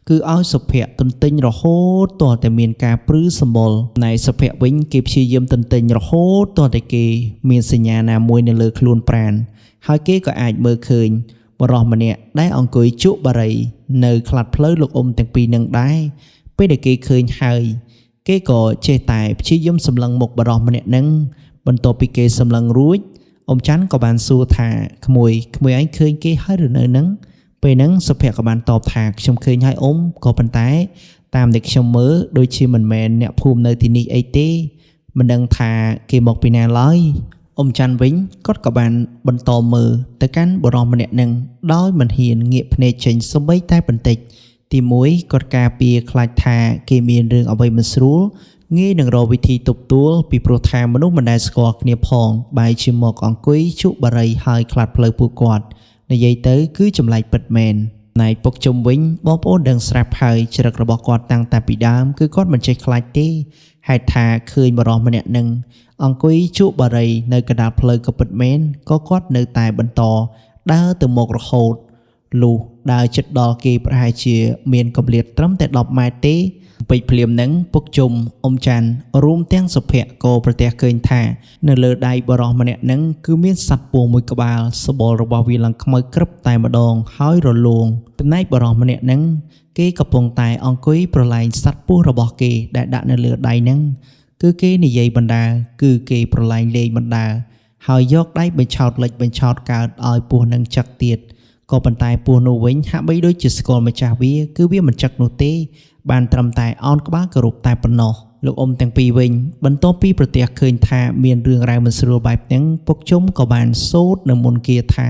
គឺឲ្យសុភ័ក្រទន្ទិញរហូតទាល់តែមានការព្រឺសម្បុរណែសុភ័ក្រវិញគេព្យាយាមទន្ទិញរហូតទាល់តែគេមានសញ្ញាណាមួយនៅលើខ្លួនប្រាណហើយគេក៏អាចមើលឃើញបរិសម្នាក់ដែលអង្គុយជក់បារីនៅខ្លះផ្លូវលោកអ៊ំទាំងពីរនឹងដែរពេលដែលគេឃើញហើយគេក៏ចេះតែព្យាយាមសម្លឹងមុខបរិសម្នាក់ហ្នឹងបន្ទាប់ពីគេសម្លឹងរួចអ៊ំច័ន្ទក៏បានសួរថាក្មួយឯងឃើញគេហើយឬនៅហ្នឹង ពេលហ្នឹងសុភ័ក្រក៏បានតបថាខ្ញុំឃើញហើយអ៊ំក៏ប៉ុន្តែតាមដែលខ្ញុំមើលដូចជាមិនមែនអ្នកភូមិនៅទីនេះអីទេមិនដឹងថាគេមកពីណាឡើយអ៊ំច័ន្ទវិញគាត់ក៏បានបន្តមើលទៅកាន់បុរសម្នាក់ហ្នឹងដោយមិនហ៊ានងាកភ្នែកចេញសូម្បីតែបន្តិចទី1គាត់ការពារខ្លាចថាគេមានរឿងអ្វីមិនស្រួលងាយនឹងរកវិធីទប់ទួលពីព្រោះថាមនុស្សមិនដែលស្គាល់គ្នាផងបែរជាមកអង្គុយជក់បារីហើយខ្លាចផ្លូវពួកគាត់និយាយទៅគឺចម្លែកពិតមែនណៃពុកជុំវិញបងប្អូនដឹងស្រាប់ហើយច្រឹករបស់គាត់តាំងតែពីដើមគឺគាត់មិនចេះខ្លាចទេហេតុថាឃើញបរិសម្នាក់នឹងអង្គុយជក់បារីនៅកណ្ដាលផ្លូវក៏ពិតមែនក៏គាត់នៅតែបន្តដើរទៅមករហូតលុះដើរជិតដល់គេប្រហែលជាមានកម្រិតត្រឹមតែ10ម៉ែត្រទេពេជ្រភ្លាមនឹងពុកជុំអ៊ំច័ន្ទរួមទាំងសុភ័ក្រក៏ប្រទះឃើញថានៅលើដៃបរិសម្នាក់នឹងគឺមានសត្វពស់មួយក្បាលសបល់របស់វាឡើងខ្មៅក្រឹបតែម្ដងហើយរលោងចំណែកបរិសម្នាក់នឹងគេកំពុងតែអង្គុយប្រឡែងសត្វពស់របស់គេដែលដាក់នៅលើដៃនឹងគឺគេនិយាយបណ្ដាគឺគេប្រឡែងលេងបណ្ដាហើយយកដៃបញ្ឆោតលិចបញ្ឆោតកើតឲ្យពស់នឹងចឹកទៀតក៏ប៉ុន្តែពស់នោះវិញហាក់បីដូចជាស្គាល់ម្ចាស់វាគឺវាមិនចឹកនោះទេបានត្រឹមតែអោនក្បាលគោរពតែប៉ុណ្ណោះលោកអ៊ំទាំងពីរវិញបន្ទាប់ពីប្រទះឃើញថាមានរឿងរ៉ាវមិនស្រួលបែបហ្នឹងពុកជុំក៏បានសូត្រនៅមុនគាថា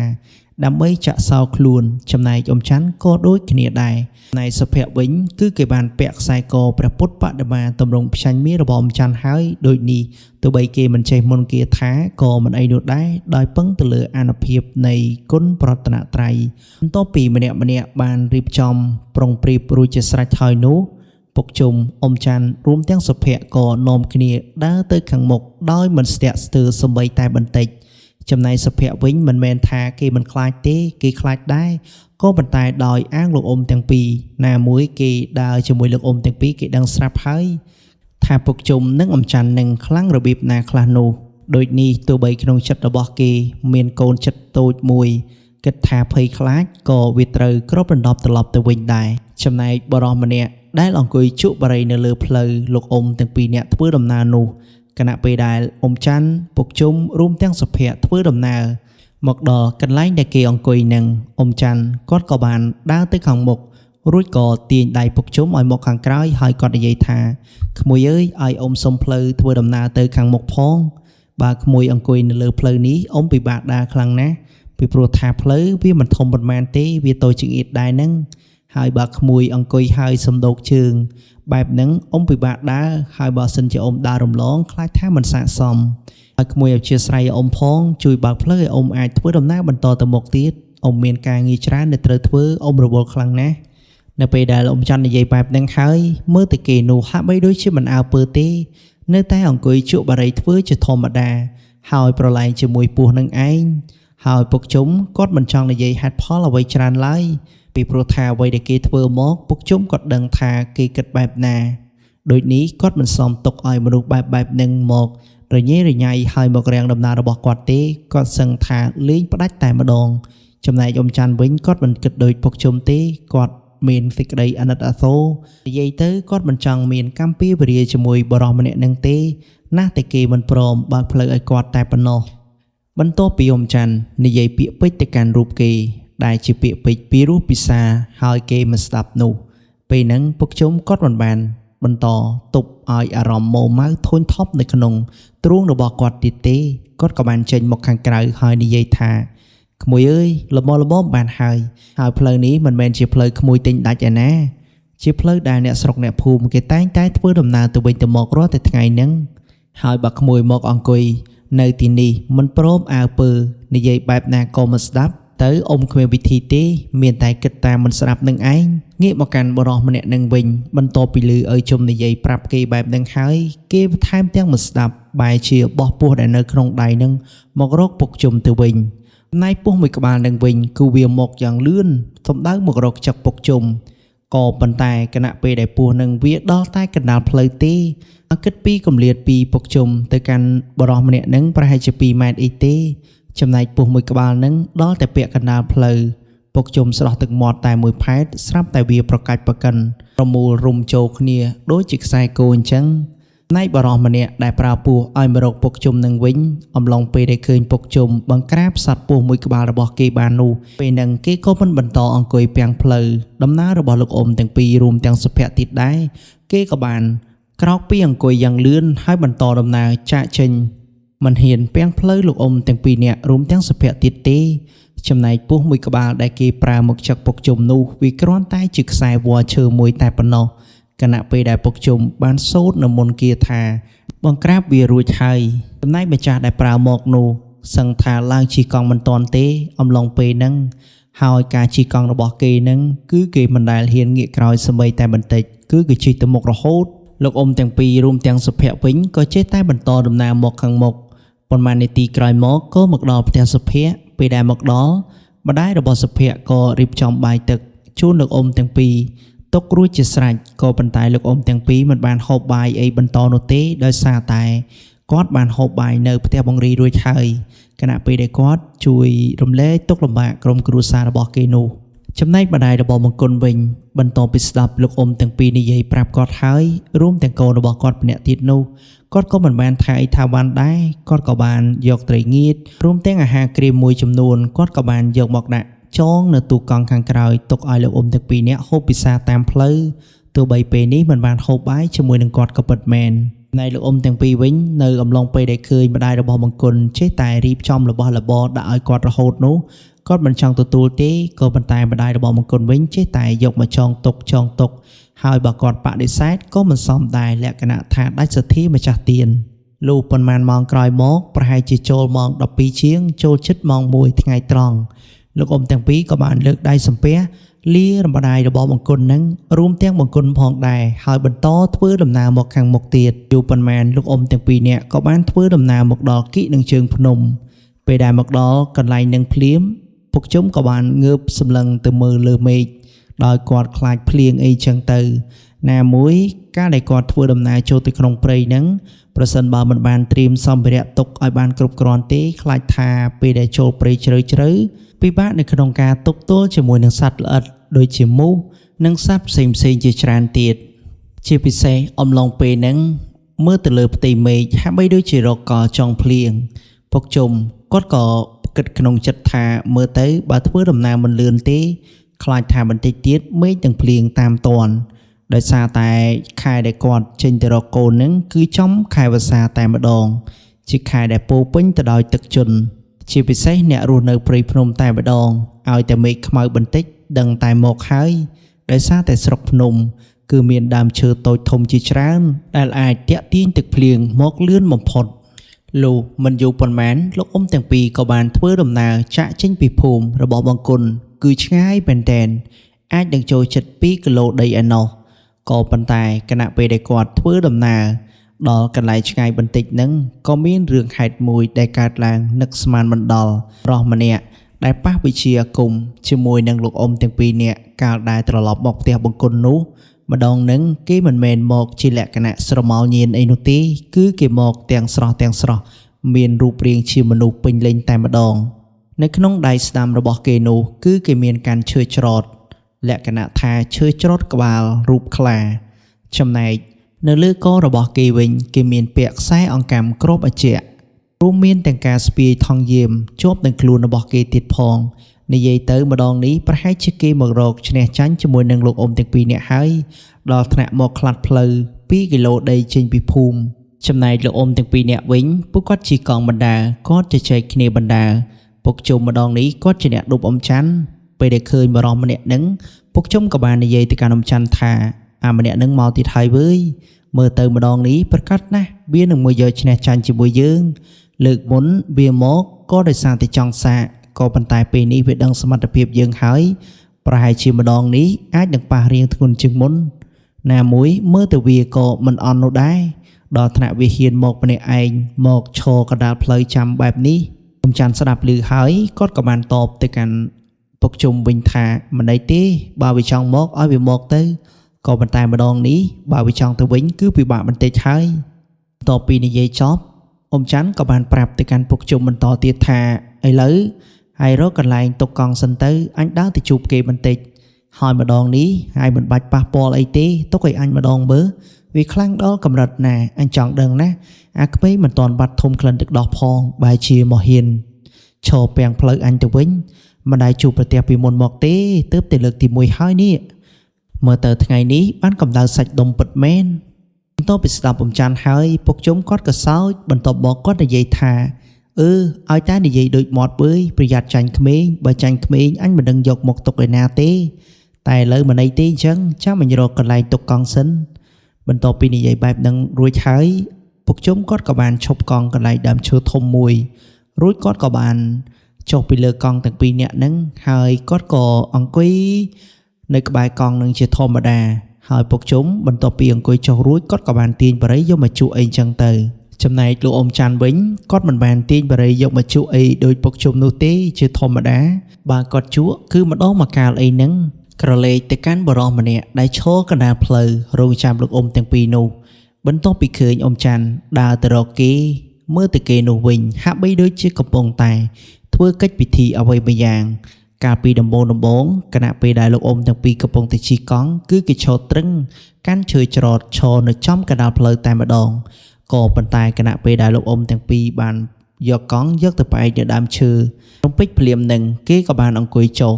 ដើម្បីចាក់សោខ្លួនចំណែកអ៊ំច័ន្ទក៏ដូចគ្នាដែរណៃសុភ័ក្រវិញគឺគេបានពាក់ខ្សែកព្រះពុទ្ធបដិមាតម្រង់ផ្ចាញ់មាររបស់អ៊ំច័ន្ទហើយដូចនេះទោះបីគេមិនចេះមុនគាថាក៏មិនអីនោះដែរដោយពឹងទៅលើអានុភាពនៃគុណប្រតនត្រ័យបន្ទាប់ពីម្នាក់បានរៀបចំប្រុងប្រៀបរួចជាស្រេចហើយនោះពុកជុំអ៊ំច័ន្ទរួមទាំងសុភ័ក្រក៏នាំគ្នាដើរទៅខាងមុខដោយមិនស្ទាក់ស្ទើរសម្បីតែបន្តិចចំណែកសុភ័ក្រវិញមិនមែនថាគេមិនខ្លាចទេគេខ្លាចដែរក៏ប៉ុន្តែដោយអាងលោកអ៊ំទាំងពីរណាមួយគេដើរជាមួយលោកអ៊ំទាំងពីរគេដឹងស្រាប់ហើយថាពុកជុំនិងអ៊ំច័ន្ទនឹងខ្លាំងរបៀបណាខ្លះនោះដូចនេះទោះបីក្នុងចិត្តរបស់គេមានកូនចិត្តតូចមួយគិតថាភ័យខ្លាចក៏វាត្រូវគ្របដណ្ដប់ត្រឡប់ទៅវិញដែរចំណែកបរិសម្នាក់ដែលអង្គុយជក់បារីនៅលើផ្លូវលោកអ៊ំទាំងពីរនាក់ធ្វើដំណើរនោះគណៈពេលដែលអ៊ំច័ន្ទពុកជុំរួមទាំងសុភ័ក្រធ្វើដំណើរមកដល់កន្លែងដែលគេអង្គុយនឹងអ៊ំច័ន្ទគាត់ក៏បានដើរទៅខាងមុខរួចក៏ទាញដៃពុកជុំឲ្យមកខាងក្រោយហើយគាត់និយាយថាក្មួយអើយឲ្យអ៊ំសុំផ្លូវធ្វើដំណើរទៅខាងមុខផងបើក្មួយអង្គុយនៅលើផ្លូវនេះអ៊ំពិបាកដើរខ្លាំងណាស់ពីព្រោះថាផ្លូវវាមិនធំប៉ុន្មានទេវាតូចជាងអ៊ីតដែរហ្នឹងហើយបើក្មួយអង្គុយហើយសំដោកជើងបែបហ្នឹងអ៊ំពិបាកដើរហើយបើសិនជាអ៊ំដើររំលងខ្លាចថាមិនស័ក្តិសមហើយក្មួយអធិស្ឋានអ៊ំផងជួយបើកផ្លូវឲ្យអ៊ំអាចធ្វើដំណើរបន្តទៅមុខទៀតអ៊ំមានការងារច្រើនដែលត្រូវធ្វើអ៊ំរវល់ខ្លាំងណាស់នៅពេលដែលអ៊ំច័ន្ទនិយាយបែបហ្នឹងហើយមើលទៅគេនោះហាក់បីដូចជាមិនអើពើទេនៅតែអង្គុយជក់បារីធ្វើជាធម្មតាហើយប្រឡែងជាមួយពស់នឹងឯងហើយពុកជុំគាត់មិនចង់និយាយហេតុផលអ្វីច្រើនឡើយពីព្រោះថាអ្វីដែលគេធ្វើមកពុកជុំគាត់ដឹងថាគេគិតបែបណាដូចនេះគាត់មិនសមទុកឲ្យមនុស្សបែបហ្នឹងមករញ៉េរញ៉ៃហើយមករាំងដំណើររបស់គាត់ទេគាត់សឹងថាលេងផ្ដាច់តែម្ដងចំណែកអ៊ំច័ន្ទវិញគាត់មិនគិតដូចពុកជុំទេគាត់មានសេចក្តីអាណិតអាសូរនិយាយទៅគាត់មិនចង់មានកម្មពីវរាជាមួយបរិសម្នាក់នឹងទេណាស់តែគេមិនព្រមបើកផ្លូវឲ្យគាត់តែប៉ុណ្ណោះបន្ទាប់ពីអ៊ំច័ន្ទនិយាយពាក្យពេចន៍ទៅកាន់រូបគេដែលជាពាក្យពេចន៍ពីរោះពិសាហើយគេមិនស្ដាប់នោះពេលហ្នឹងពុកជុំគាត់មិនបានបន្តទប់ឲ្យអារម្មណ៍ម៉ូម៉ៅធុញថប់នៅក្នុងទ្រូងរបស់គាត់ទៀតទេគាត់ក៏បានចេញមកខាងក្រៅហើយនិយាយថាក្មួយអើយល្មមបានហើយផ្លូវនេះមិនមែនជាផ្លូវក្មួយទិញដាច់ឯណាជាផ្លូវដែលអ្នកស្រុកអ្នកភូមិគេតែងតែធ្វើដំណើរទៅវិញទៅមករាល់តែថ្ងៃហ្នឹងហើយបើក្មួយមកអង្គុយនៅទីនេះមិនព្រមអើពើនិយាយបែបណាក៏មិនស្ដាប់ទៅអ៊ំគ្មានវិធីទេមានតែគិតតាមមិនស្ដាប់នឹងឯងងាកមកកាន់បរិសម្នាក់នឹងវិញបន្ទាប់ពីឮឲ្យជុំនិយាយប្រាប់គេបែបនឹងហើយគេថែមទាំងមិនស្ដាប់បែរជាបោះពស់ដែលនៅក្នុងដៃនឹងមករកពុកជុំទៅវិញណៃពស់មួយក្បាលនឹងវិញគឺវាមកយ៉ាងលឿនសំដៅមករកចឹកពុកជុំក៏ប៉ុន្តែគណៈពេលដែលពស់នឹងវាដល់តែកណ្ដាលផ្លូវទេគិតពីកម្លាតពីពុកជុំទៅកាន់បរិសម្នាក់នឹងប្រហែលជា2ម៉ែត្រអីទេចំណែកពស់មួយក្បាលនឹងដល់តែពាក់កណ្ដាលផ្លូវពុកជុំស្រោះទឹកមាត់តែមួយផែតស្រាប់តែវាប្រកាច់ប្រកិនប្រមូលរុំចូលគ្នាដូចជាខ្សែគោអញ្ចឹង ណៃបរោះម្នាក់ដែលប្រើពស់ឲ្យមករកពុកជុំនឹងវិញអំឡុងពេលដែលឃើញពុកជុំបង្ក្រាបសត្វពស់មួយក្បាលរបស់គេបាននោះពេលហ្នឹងគេក៏មិនបន្តអង្គុយពាំងផ្លូវដំណើររបស់លោកអ៊ំទាំងពីររួមទាំងសុភ័ក្រទៀតដែរគេក៏បានក្រោកពីអង្គុយយ៉ាងលឿនហើយបន្តដំណើរចាកចេញមិនហ៊ានពាំងផ្លូវលោកអ៊ំទាំងពីរនាក់រួមទាំងសុភ័ក្រទៀតទេចំណែកពស់មួយក្បាលដែលគេប្រើមកចឹកពុកជុំនោះវាគ្រាន់តែជាខ្សែវល្លិឈើមួយតែប៉ុណ្ណោះគណៈពេលដែលពុកជុំបានសូត្រនៅមុនគាថាបង្ក្រាបវារួចហើយចំណែកម្ចាស់ដែលប្រើមកនោះសឹងថាឡើងជិះកង់មិនទាន់ទេអំឡុងពេលហ្នឹងហើយការជិះកង់របស់គេហ្នឹងគឺគេមិនដែលហ៊ានងាកក្រោយសម្បីតែបន្តិចគឺគេជិះទៅមុខរហូតលោកអ៊ំទាំងពីររួមទាំងសុភ័ក្រវិញក៏ចេះតែបន្តដំណើរមកខាងមុខប៉ុន្មាននាទីក្រោយមកក៏មកដល់ផ្ទះសុភ័ក្រពេលដែលមកដល់ម្ដាយរបស់សុភ័ក្រក៏រៀបចំបាយទឹកជូនលោកអ៊ំទាំងពីរទុករួចជាស្រេចក៏ប៉ុន្តែលោកអ៊ំទាំងពីរមិនបានហូបបាយអីបន្តនោះទេដោយសារតែគាត់បានហូបបាយនៅផ្ទះបង្រីរួចហើយគណៈពេលដែលគាត់ជួយរំលែកទុក្ខលំបាកក្រុមគ្រួសាររបស់គេនោះចំណែកម្ដាយរបស់មង្គលវិញបន្តពីស្ដាប់លោកអ៊ំទាំងពីរនិយាយប្រាប់គាត់ហើយរួមទាំងកូនរបស់គាត់ម្នាក់ទៀតនោះគាត់ក៏មិនបានថាអីថាបានដែរគាត់ក៏បានយកត្រីងៀតរួមទាំងអាហារក្រៀមមួយចំនួនគាត់ក៏បានយកមកដាក់ចងនៅទូកង់ខាងក្រោយទុកឲ្យលោកអ៊ំទាំងពីរនាក់ហូបពិសាតាមផ្លូវទោះបីពេលនេះមិនបានហូបបាយជាមួយនឹងគាត់ក៏ពិតមែនណែលោកអ៊ំទាំងពីរវិញនៅអំឡុងពេលដែលឃើញម្ដាយរបស់មង្គលចេះតែរៀបចំរបស់របរដាក់ឲ្យគាត់រហូតនោះគាត់មិនចង់ទទួលទេក៏ប៉ុន្តែម្ដាយរបស់មង្គលវិញចេះតែយកមកចងទុកហើយបើគាត់បដិសេធក៏មិនសមដែរលក្ខណៈថាដាច់សទ្ធាម្ចាស់ទានលុះប៉ុន្មានម៉ោងក្រោយមកប្រហែលជាចូលម៉ោង12ជាងចូលជិតម៉ោង1ថ្ងៃត្រង់លោកអ៊ំទាំងពីរក៏បានលើកដៃសំពះលាម្ដាយរបស់បង្គន់នឹងរួមទាំងបង្គន់ផងដែរហើយបន្តធ្វើដំណើរមកខាងមុខទៀតយូរប៉ុន្មានលោកអ៊ំទាំងពីរនាក់ក៏បានធ្វើដំណើរមកដល់គិនឹងជើងភ្នំពេលដែលមកដល់កន្លែងនឹងភ្លាមពុកជុំក៏បានងើបសម្លឹងទៅមើលលើមេឃដោយគាត់ខ្លាចភ្លៀងអីចឹងទៅណាមួយការដែលគាត់ធ្វើដំណើរចូលទៅក្នុងព្រៃហ្នឹងប្រសិនបើមិនបានត្រៀមសម្ភារៈទុកឲ្យបានគ្រប់គ្រាន់ទេខ្លាចថាពេលដែលចូលព្រៃជ្រៅពិបាកនៅក្នុងការទប់ទល់ជាមួយនឹងសត្វល្អិតដូចជាមូសនិងសត្វផ្សេងជាច្រើនទៀតជាពិសេសអំឡុងពេលហ្នឹងមើលទៅលើផ្ទៃមេឃហាក់បីដូចជារកកចង់ភ្លៀងពុកជុំគាត់ក៏គិតក្នុងចិត្តថាមើលទៅបើធ្វើដំណើរមិនលឿនទេខ្លាចថាបន្តិចទៀតមេឃនឹងភ្លៀងតាមតាន់ដោយសារតែខែដែលគាត់ចេញទៅរកកូនហ្នឹងគឺចំខែវស្សាតែម្ដងជាខែដែលពោពេញទៅដោយទឹកជន់ជាពិសេសអ្នករស់នៅព្រៃភ្នំតែម្ដងឲ្យតែមេឃខ្មៅបន្តិចដឹងតែមកហើយដោយសារតែស្រុកភ្នំគឺមានដើមឈើតូចធំជាច្រើនដែលអាចទាក់ទាញទឹកភ្លៀងមកលឿនបំផុតលុះមិនយូរប៉ុន្មានលោកអ៊ំទាំងពីរក៏បានធ្វើដំណើរចាក់ចេញពីភូមិរបស់បង្គន់គឺឆ្ងាយមែនទែនអាចនឹងចូលជិត2គីឡូដីឯណោះក៏ប៉ុន្តែគណៈពេលដែលគាត់ធ្វើដំណើរដល់កន្លែងឆ្ងាយបន្តិចហ្នឹងក៏មានរឿងហេតុមួយដែលកើតឡើងនឹកស្មានមិនដល់ប្រុសម្នាក់ដែលប៉ះវិជាអាគមជាមួយនឹងលោកអ៊ំទាំងពីរនាក់កាលដែលត្រឡប់មកផ្ទះបង្គន់នោះម្ដងហ្នឹងគេមិនមែនមកជាលក្ខណៈស្រមោលញៀនអីនោះទេគឺគេមកទាំងស្រស់មានរូបរាងជាមនុស្សពេញលេញតែម្ដងនៅក្នុងដៃស្ដាំរបស់គេនោះគឺគេមានកាន់ឈើច្រត់លក្ខណៈថាឈើច្រត់ក្បាលរូបខ្លាចំណែកនៅលើករបស់គេវិញគេមានពាក់ខ្សែអង្កាំគ្របអជ្ជៈរួមមានទាំងការស្ពាយថង់យាមជាប់នឹងខ្លួនរបស់គេទៀតផងនិយាយទៅម្ដងនេះប្រហែលជាគេមករកឈ្នះចាញ់ជាមួយនឹងលោកអ៊ំទាំងពីរនាក់ហើយដល់ថ្នាក់មកខ្លាត់ផ្លូវ2គីឡូដីចេញពីភូមិចំណែកលោកអ៊ំទាំងពីរនាក់វិញពួកគាត់ជិះកង់បណ្ដាគាត់ជជែកគ្នាបណ្ដាពុកជុំម្ដងនេះគាត់ជាអ្នកឌុបអ៊ំច័ន្ទពេលដែលឃើញបរិសម្នាក់ហ្នឹងពុកជុំក៏បាននិយាយទៅកាន់អ៊ំច័ន្ទថាអាម្នាក់ហ្នឹងមកទៀតហើយវើយមើលទៅម្ដងនេះប្រកាសណាស់វានឹងមកយកឈ្នះចាញ់ជាមួយយើងលើកមុនវាមកក៏ដោយសារតែចង់សាកក៏ប៉ុន្តែពេលនេះវាដឹងសមត្ថភាពយើងហើយប្រហែលជាម្ដងនេះអាចនឹងប៉ះរៀងធ្ងន់ជាងមុនណាមួយមើលទៅវាក៏មិនអន់នោះដែរដល់ថ្នាក់វាហ៊ានមកម្នាក់ឯងមកឈរកណ្ដាលផ្លូវចាំបែបនេះអ៊ំច័ន្ទស្ដាប់ឮហើយគាត់ក៏បានតបទៅកាន់ពុកជុំវិញថាមិនអីទេបើវាចង់មកឲ្យវាមកទៅក៏ប៉ុន្តែម្ដងនេះបើវាចង់ទៅវិញគឺពិបាកបន្តិចហើយតបពីនិយាយចប់អ៊ំច័ន្ទក៏បានប្រាប់ទៅកាន់ពុកជុំបន្តទៀតថាឥឡូវហើយរកកន្លែងទុកកង់សិនទៅអញដើរទៅជួបគេបន្តិច ហើយម្ដងនេះហើយមិនបាច់ប៉ះពាល់អីទេទុកឲ្យអញម្ដងមើលវាខ្លាំងដល់កម្រិតណាអញចង់ដឹងណាអាក្មេងមិនតាន់បាត់ធំក្លិនទឹកដោះផងបែរជាមកហ៊ានឈរពាំងផ្លូវអញទៅវិញមិនដែលជួបប្រទះពីមុនមកទេទើបតែលើកទី1ហើយនេះមើលទៅថ្ងៃនេះបានកម្ដៅសាច់ដុំពិតមែនបន្ទាប់ពីស្ដាប់អំចាន់ហើយពុកជុំគាត់ក៏សើចបន្ទាប់មកគាត់និយាយថាឲ្យតែនិយាយដូចមាត់បើប្រយ័ត្នចាញ់ក្មេងបើចាញ់ក្មេងអញមិនដឹងយកមកទុកឯណាទេតែឥឡូវមិនអីទេអញ្ចឹងចាំអញរកកន្លែងទុកកង់សិនបន្ទាប់ពីនិយាយបែបហ្នឹងរួចហើយពុកជុំគាត់ក៏បានឈប់កង់កន្លែងដើមឈើធំមួយរួចគាត់ក៏បានចុះពីលើកង់ទាំងពីរនាក់ហ្នឹងហើយគាត់ក៏អង្គុយនៅក្បែរកង់នឹងជាធម្មតាហើយពុកជុំបន្ទាប់ពីអង្គុយចុះរួចគាត់ក៏បានទាញបារីយកមកជក់អីចឹងទៅចំណែកលោកអ៊ំច័ន្ទវិញគាត់មិនបានទាញបារីយកមកជក់អីដោយពុកជុំនោះទេជាធម្មតាបើគាត់ជក់គឺម្ដងមកកាលអីហ្នឹងក្រឡេកទៅកាន់បរិសម្នាក់ដែលឈរកណ្ដាលផ្លូវរងចាំលោកអ៊ំទាំងពីរនោះបន្ទាប់ពីឃើញអ៊ំច័ន្ទដើរទៅរកគេមើលទៅគេនោះវិញហាក់បីដូចជាកំពុងតែធ្វើកិច្ចពិធីអ្វីមួយយ៉ាងកាលពីដំបូងគណៈពេលដែលលោកអ៊ំទាំងពីរកំពុងតែជិះកង់គឺគេឈរត្រឹងកាន់ឈើច្រត់ឈរនៅចំកណ្ដាលផ្លូវតែម្ដងក៏ប៉ុន្តែគណៈពេលដែលលោកអ៊ំទាំងពីរបានយកកង់យកទៅផ្អែកនៅដើមឈើរំពេចភ្លាមនឹងគេក៏បានអង្គុយចុះ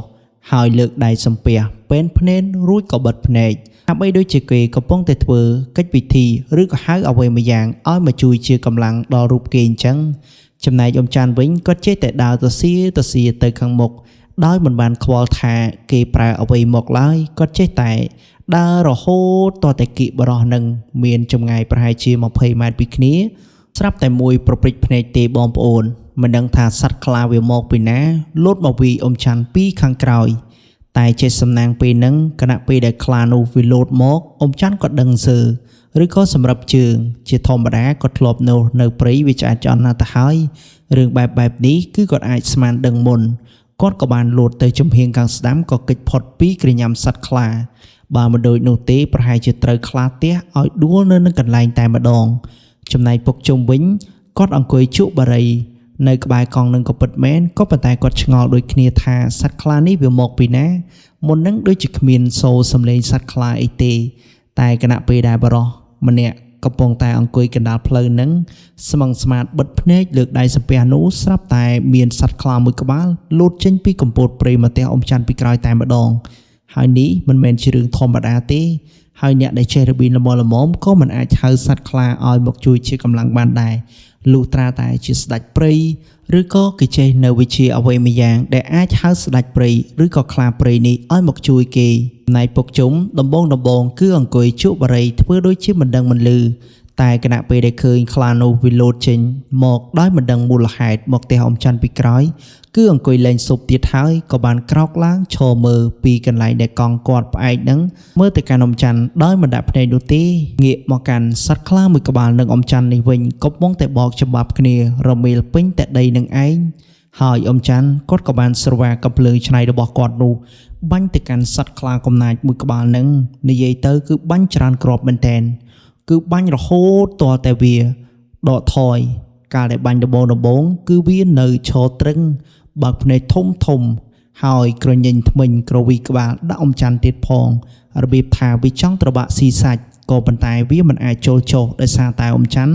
ហើយលើកដៃសំពះពេនភ្នែនរួចក៏បិទភ្នែកហាក់បីដូចជាគេកំពុងតែធ្វើកិច្ចពិធីឬក៏ហៅអ្វីមួយយ៉ាងឲ្យមកជួយជាកម្លាំងដល់រូបគេអញ្ចឹងចំណែកអ៊ំច័ន្ទវិញគាត់ចេះតែដើរទៅសៀទៅខាងមុខដោយមិនបានខ្វល់ថាគេប្រើអ្វីមកឡើយគាត់ចេះតែដើររហូតតតែគៀកបរោះនឹងមានចម្ងាយប្រហែលជា20ម៉ែត្រពីគ្នាស្រាប់តែមួយប្រព្រឹត្តភ្នែកទេបងប្អូនមិនដឹងថាសត្វខ្លាវាមកពីណាលោតមកវីអ៊ំច័ន្ទពីខាងក្រោយតែចេះសំណាងពេលហ្នឹងគណៈពេលដែលខ្លានោះវាលោតមកអ៊ំច័ន្ទក៏ដឹងសើឬក៏សម្រាប់ជើងជាធម្មតាក៏ធ្លាប់នៅព្រៃវាឆ្អែតឆ្អន់ណាស់ទៅហើយរឿងបែបនេះគឺគាត់អាចស្មានដឹងមុនគាត់ក៏បានលោតទៅចំហៀងខាងស្ដាំក៏គេចផុតពីក្រញាំសត្វខ្លាបើមិនដូចនោះទេប្រហែលជាត្រូវខ្លាទះឲ្យដួលនៅនឹងកន្លែងតែម្ដងចំណែកពុកជុំវិញគាត់អង្គុយជក់បារីនៅក្បែរកង់នឹងក៏ពិតមែនក៏ប៉ុន្តែគាត់ឆ្ងល់ដូចគ្នាថាសត្វខ្លានេះវាមកពីណាមុននឹងដូចជាគ្មានសូរសំឡេងសត្វខ្លាអីទេតែគណៈពេលដែលបរោះម្នាក់កំពុងតែអង្គុយកណ្ដាលផ្លូវនឹងស្មឹងស្មាតបិទភ្នែកលើកដៃសំពះនោះស្រាប់តែមានសត្វខ្លាមួយក្បាលលោតចេញពីកំពតព្រៃមកផ្ទះអ៊ំច័ន្ទពីក្រោយតែម្ដងហើយនេះមិនមែនជារឿងធម្មតាទេហើយអ្នកដែលចេះរបៀងល្មមក៏មិនអាចហៅសត្វខ្លាឲ្យមកជួយជាកម្លាំងបានដែរលុះត្រាតែជាស្ដេចព្រៃឬក៏គេចេះនៅវិជាអ្វីមួយយ៉ាងដែលអាចហៅស្ដេចព្រៃឬក៏ខ្លាព្រៃនេះឲ្យមកជួយគេណៃពុកជុំដំបងគឺអង្គុយជក់បារីធ្វើដូចជាមិនដឹងមិនឮតែគណៈពេលដែលឃើញខ្លានោះវាលោតចេញមកដោយមិនដឹងមូលហេតុមកផ្ទះអ៊ំច័ន្ទពីក្រោយគឺអង្គុយលេងស៊ុបទៀតហើយក៏បានក្រោកឡើងឈរមើលពីកន្លែងដែលកង់គាត់ផ្អែកហ្នឹងមើលទៅកាន់អ៊ំច័ន្ទដោយមិនដាក់ភ្នែកនោះទេងាកមកកាន់សត្វខ្លាមួយក្បាលនឹងអ៊ំច័ន្ទនេះវិញកំពុងតែបោកច្បាប់គ្នារមៀលពេញតែដីនឹងឯងហើយអ៊ំច័ន្ទគាត់ក៏បានស្រវាកំភ្លើងឆ្នៃរបស់គាត់នោះបាញ់ទៅកាន់សត្វខ្លាកំណាចមួយក្បាលហ្នឹងនិយាយទៅគឺបាញ់ច្រើនគ្រាប់មែនតែនគឺបាញ់រហូតទាល់តែវាដកថយកាលដែលបាញ់ដំបងគឺវានៅឈរត្រឹងបើកភ្នែកធំហើយក្រញញថ្មិញក្រវីក្បាលដាក់អ៊ំច័ន្ទទៀតផងរបៀបថាវាចង់ត្របាក់ស៊ីសាច់ក៏ប៉ុន្តែវាមិនអាចចូលចុះដោយសារតែអ៊ំច័ន្ទ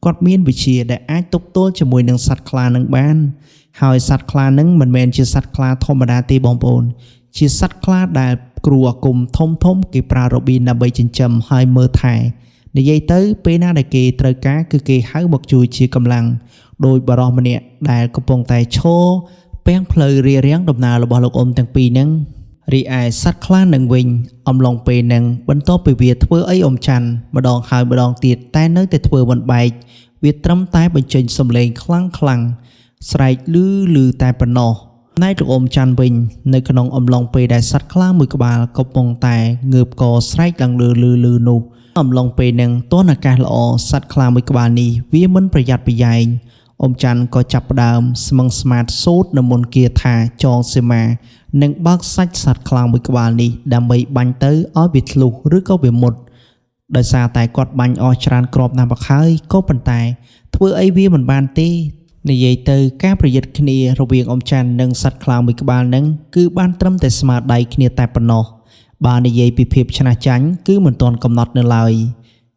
គាត់មានវិជាដែលអាចទប់ទល់ជាមួយនឹងសត្វខ្លានឹងបានហើយសត្វខ្លានឹងមិនមែនជាសត្វខ្លាធម្មតាទេបងប្អូនជាសត្វខ្លាដែលគ្រូអាគមធំគេប្រើរបៀបដើម្បីចិញ្ចឹមហើយមើលថែនិយាយទៅពេលណាដែលគេត្រូវការគឺគេហៅមកជួយជាកម្លាំងដោយបរិសម្នាក់ដែលកំពុងតែឈរពាំងផ្លូវរាំងដំណើររបស់លោកអ៊ំទាំងពីរហ្នឹងរីឯសត្វខ្លានឹងវិញអំឡុងពេលហ្នឹងបន្ទាប់ពីវាធ្វើអីអ៊ំច័ន្ទម្ដងហើយម្ដងទៀតតែនៅតែធ្វើមិនបែកវាត្រឹមតែបញ្ចេញសំឡេងខ្លាំងស្រែកឮតែប៉ុណ្ណោះណែលោកអ៊ំច័ន្ទវិញនៅក្នុងអំឡុងពេលដែលសត្វខ្លាមួយក្បាលកំពុងតែងើបកស្រែកឡើងឮនោះអំឡុងពេលហ្នឹងទនអាកាសល្អសត្វខ្លាមួយក្បាលនេះវាមិនប្រយ័ត្នប្រយែងអ៊ំច័ន្ទក៏ចាប់ផ្ដើមស្មឹងស្មាតសូត្រនៅមុនគាថាចងសីមានិងបើកសាច់សត្វខ្លាមួយក្បាលនេះដើម្បីបាញ់ទៅឲ្យវាធ្លុះឬក៏វាមុតដោយសារតែគាត់បាញ់អស់ច្រើនគ្រាប់ណាស់មកហើយក៏ប៉ុន្តែធ្វើអីវាមិនបានទេនិយាយទៅការប្រយុទ្ធគ្នារវាងអ៊ំច័ន្ទនិងសត្វខ្លាមួយក្បាលហ្នឹងគឺបានត្រឹមតែស្មើដៃគ្នាតែប៉ុណ្ណោះ បើនិយាយពីភាពឆ្នះចាញ់គឺមិនទាន់កំណត់នៅឡើយ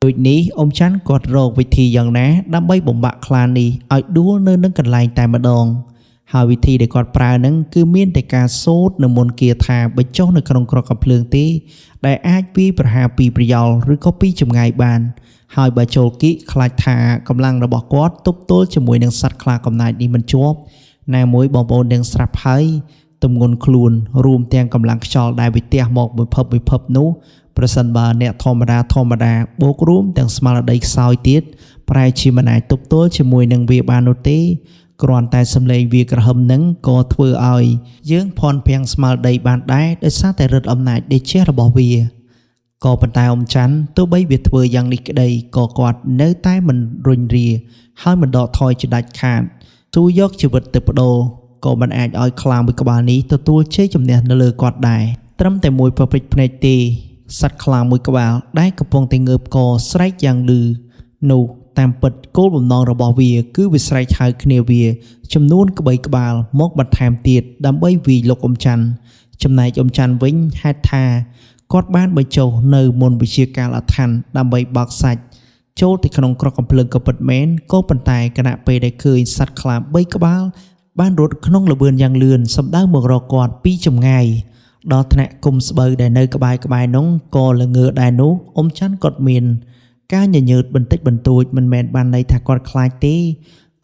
ដូចនេះអ៊ំច័ន្ទគាត់រកវិធីយ៉ាងណាដើម្បីបំបាក់ខ្លានេះឲ្យដួលនៅនឹងកន្លែងតែម្ដងហើយវិធីដែលគាត់ប្រើហ្នឹងគឺមានតែការសូត្រនៅមន្តគាថាបញ្ចុះនៅក្នុងក្រកកំភ្លើងទេដែលអាចពីប្រហារពីប្រយោលឬក៏ពីចម្ងាយបានហើយបើចូលគិខ្លាចថាកម្លាំងរបស់គាត់ទប់ទល់ជាមួយនឹងសត្វខ្លាកំណាចនេះមិនជាប់ណាមួយបងប្អូននឹងស្រាប់ហើយទម្ងន់ខ្លួនរួមទាំងកម្លាំងខ្យល់ដែលវិទះមកមួយភពនោះប្រសិនបើអ្នកធម្មតាបូករួមទាំងស្មារតីខ្សោយទៀតប្រែជាមិនអាចទប់ទល់ជាមួយនឹងវាបាននោះទេគ្រាន់តែសម្លេងវាក្រហមនឹងក៏ធ្វើឲ្យយើងភ័ន្តភាំងស្មារតីបានដែរដោយសារតែឫទ្ធិអំណាចដេជះរបស់វាក៏ប៉ុន្តែអ៊ំច័ន្ទទោះបីវាធ្វើយ៉ាងនេះក្តីក៏គាត់នៅតែមិនរុញរាហើយមិនដកថយជាដាច់ខាតទូយកជីវិតទៅបដូរក៏មិនអាចឲ្យខ្លាមួយក្បាលនេះទទួលជ័យជំនះនៅលើគាត់ដែរត្រឹមតែមួយប្រពេចភ្នែកទេសត្វខ្លាមួយក្បាលដែលកំពុងតែងើបកស្រែកយ៉ាងលឺនោះតាមពិតគោលបំណងរបស់វាគឺវាស្រែកហៅគ្នាវាចំនួន3ក្បាលមកបន្ថែមទៀតដើម្បីវាយលោកអ៊ំច័ន្ទចំណែកអ៊ំច័ន្ទវិញហេតុថាគាត់បានបញ្ចុះនៅមន្តវិជាកាលអថន្តដើម្បីបោកសាច់ចូលទៅក្នុងក្រកកំភ្លើងក៏ពិតមែនក៏ប៉ុន្តែគណៈពេលដែលឃើញសត្វខ្លា3ក្បាលបានរត់ក្នុងល្បឿនយ៉ាងលឿនសម្ដៅមករកគាត់ពីចម្ងាយដល់ថ្នាក់គុំស្បូវដែលនៅក្បែរនោះក៏ល្ងើដែរនោះអ៊ំច័ន្ទគាត់មានការញញើតបន្តិចបន្តួចមិនមែនបានន័យថាគាត់ខ្លាចទេ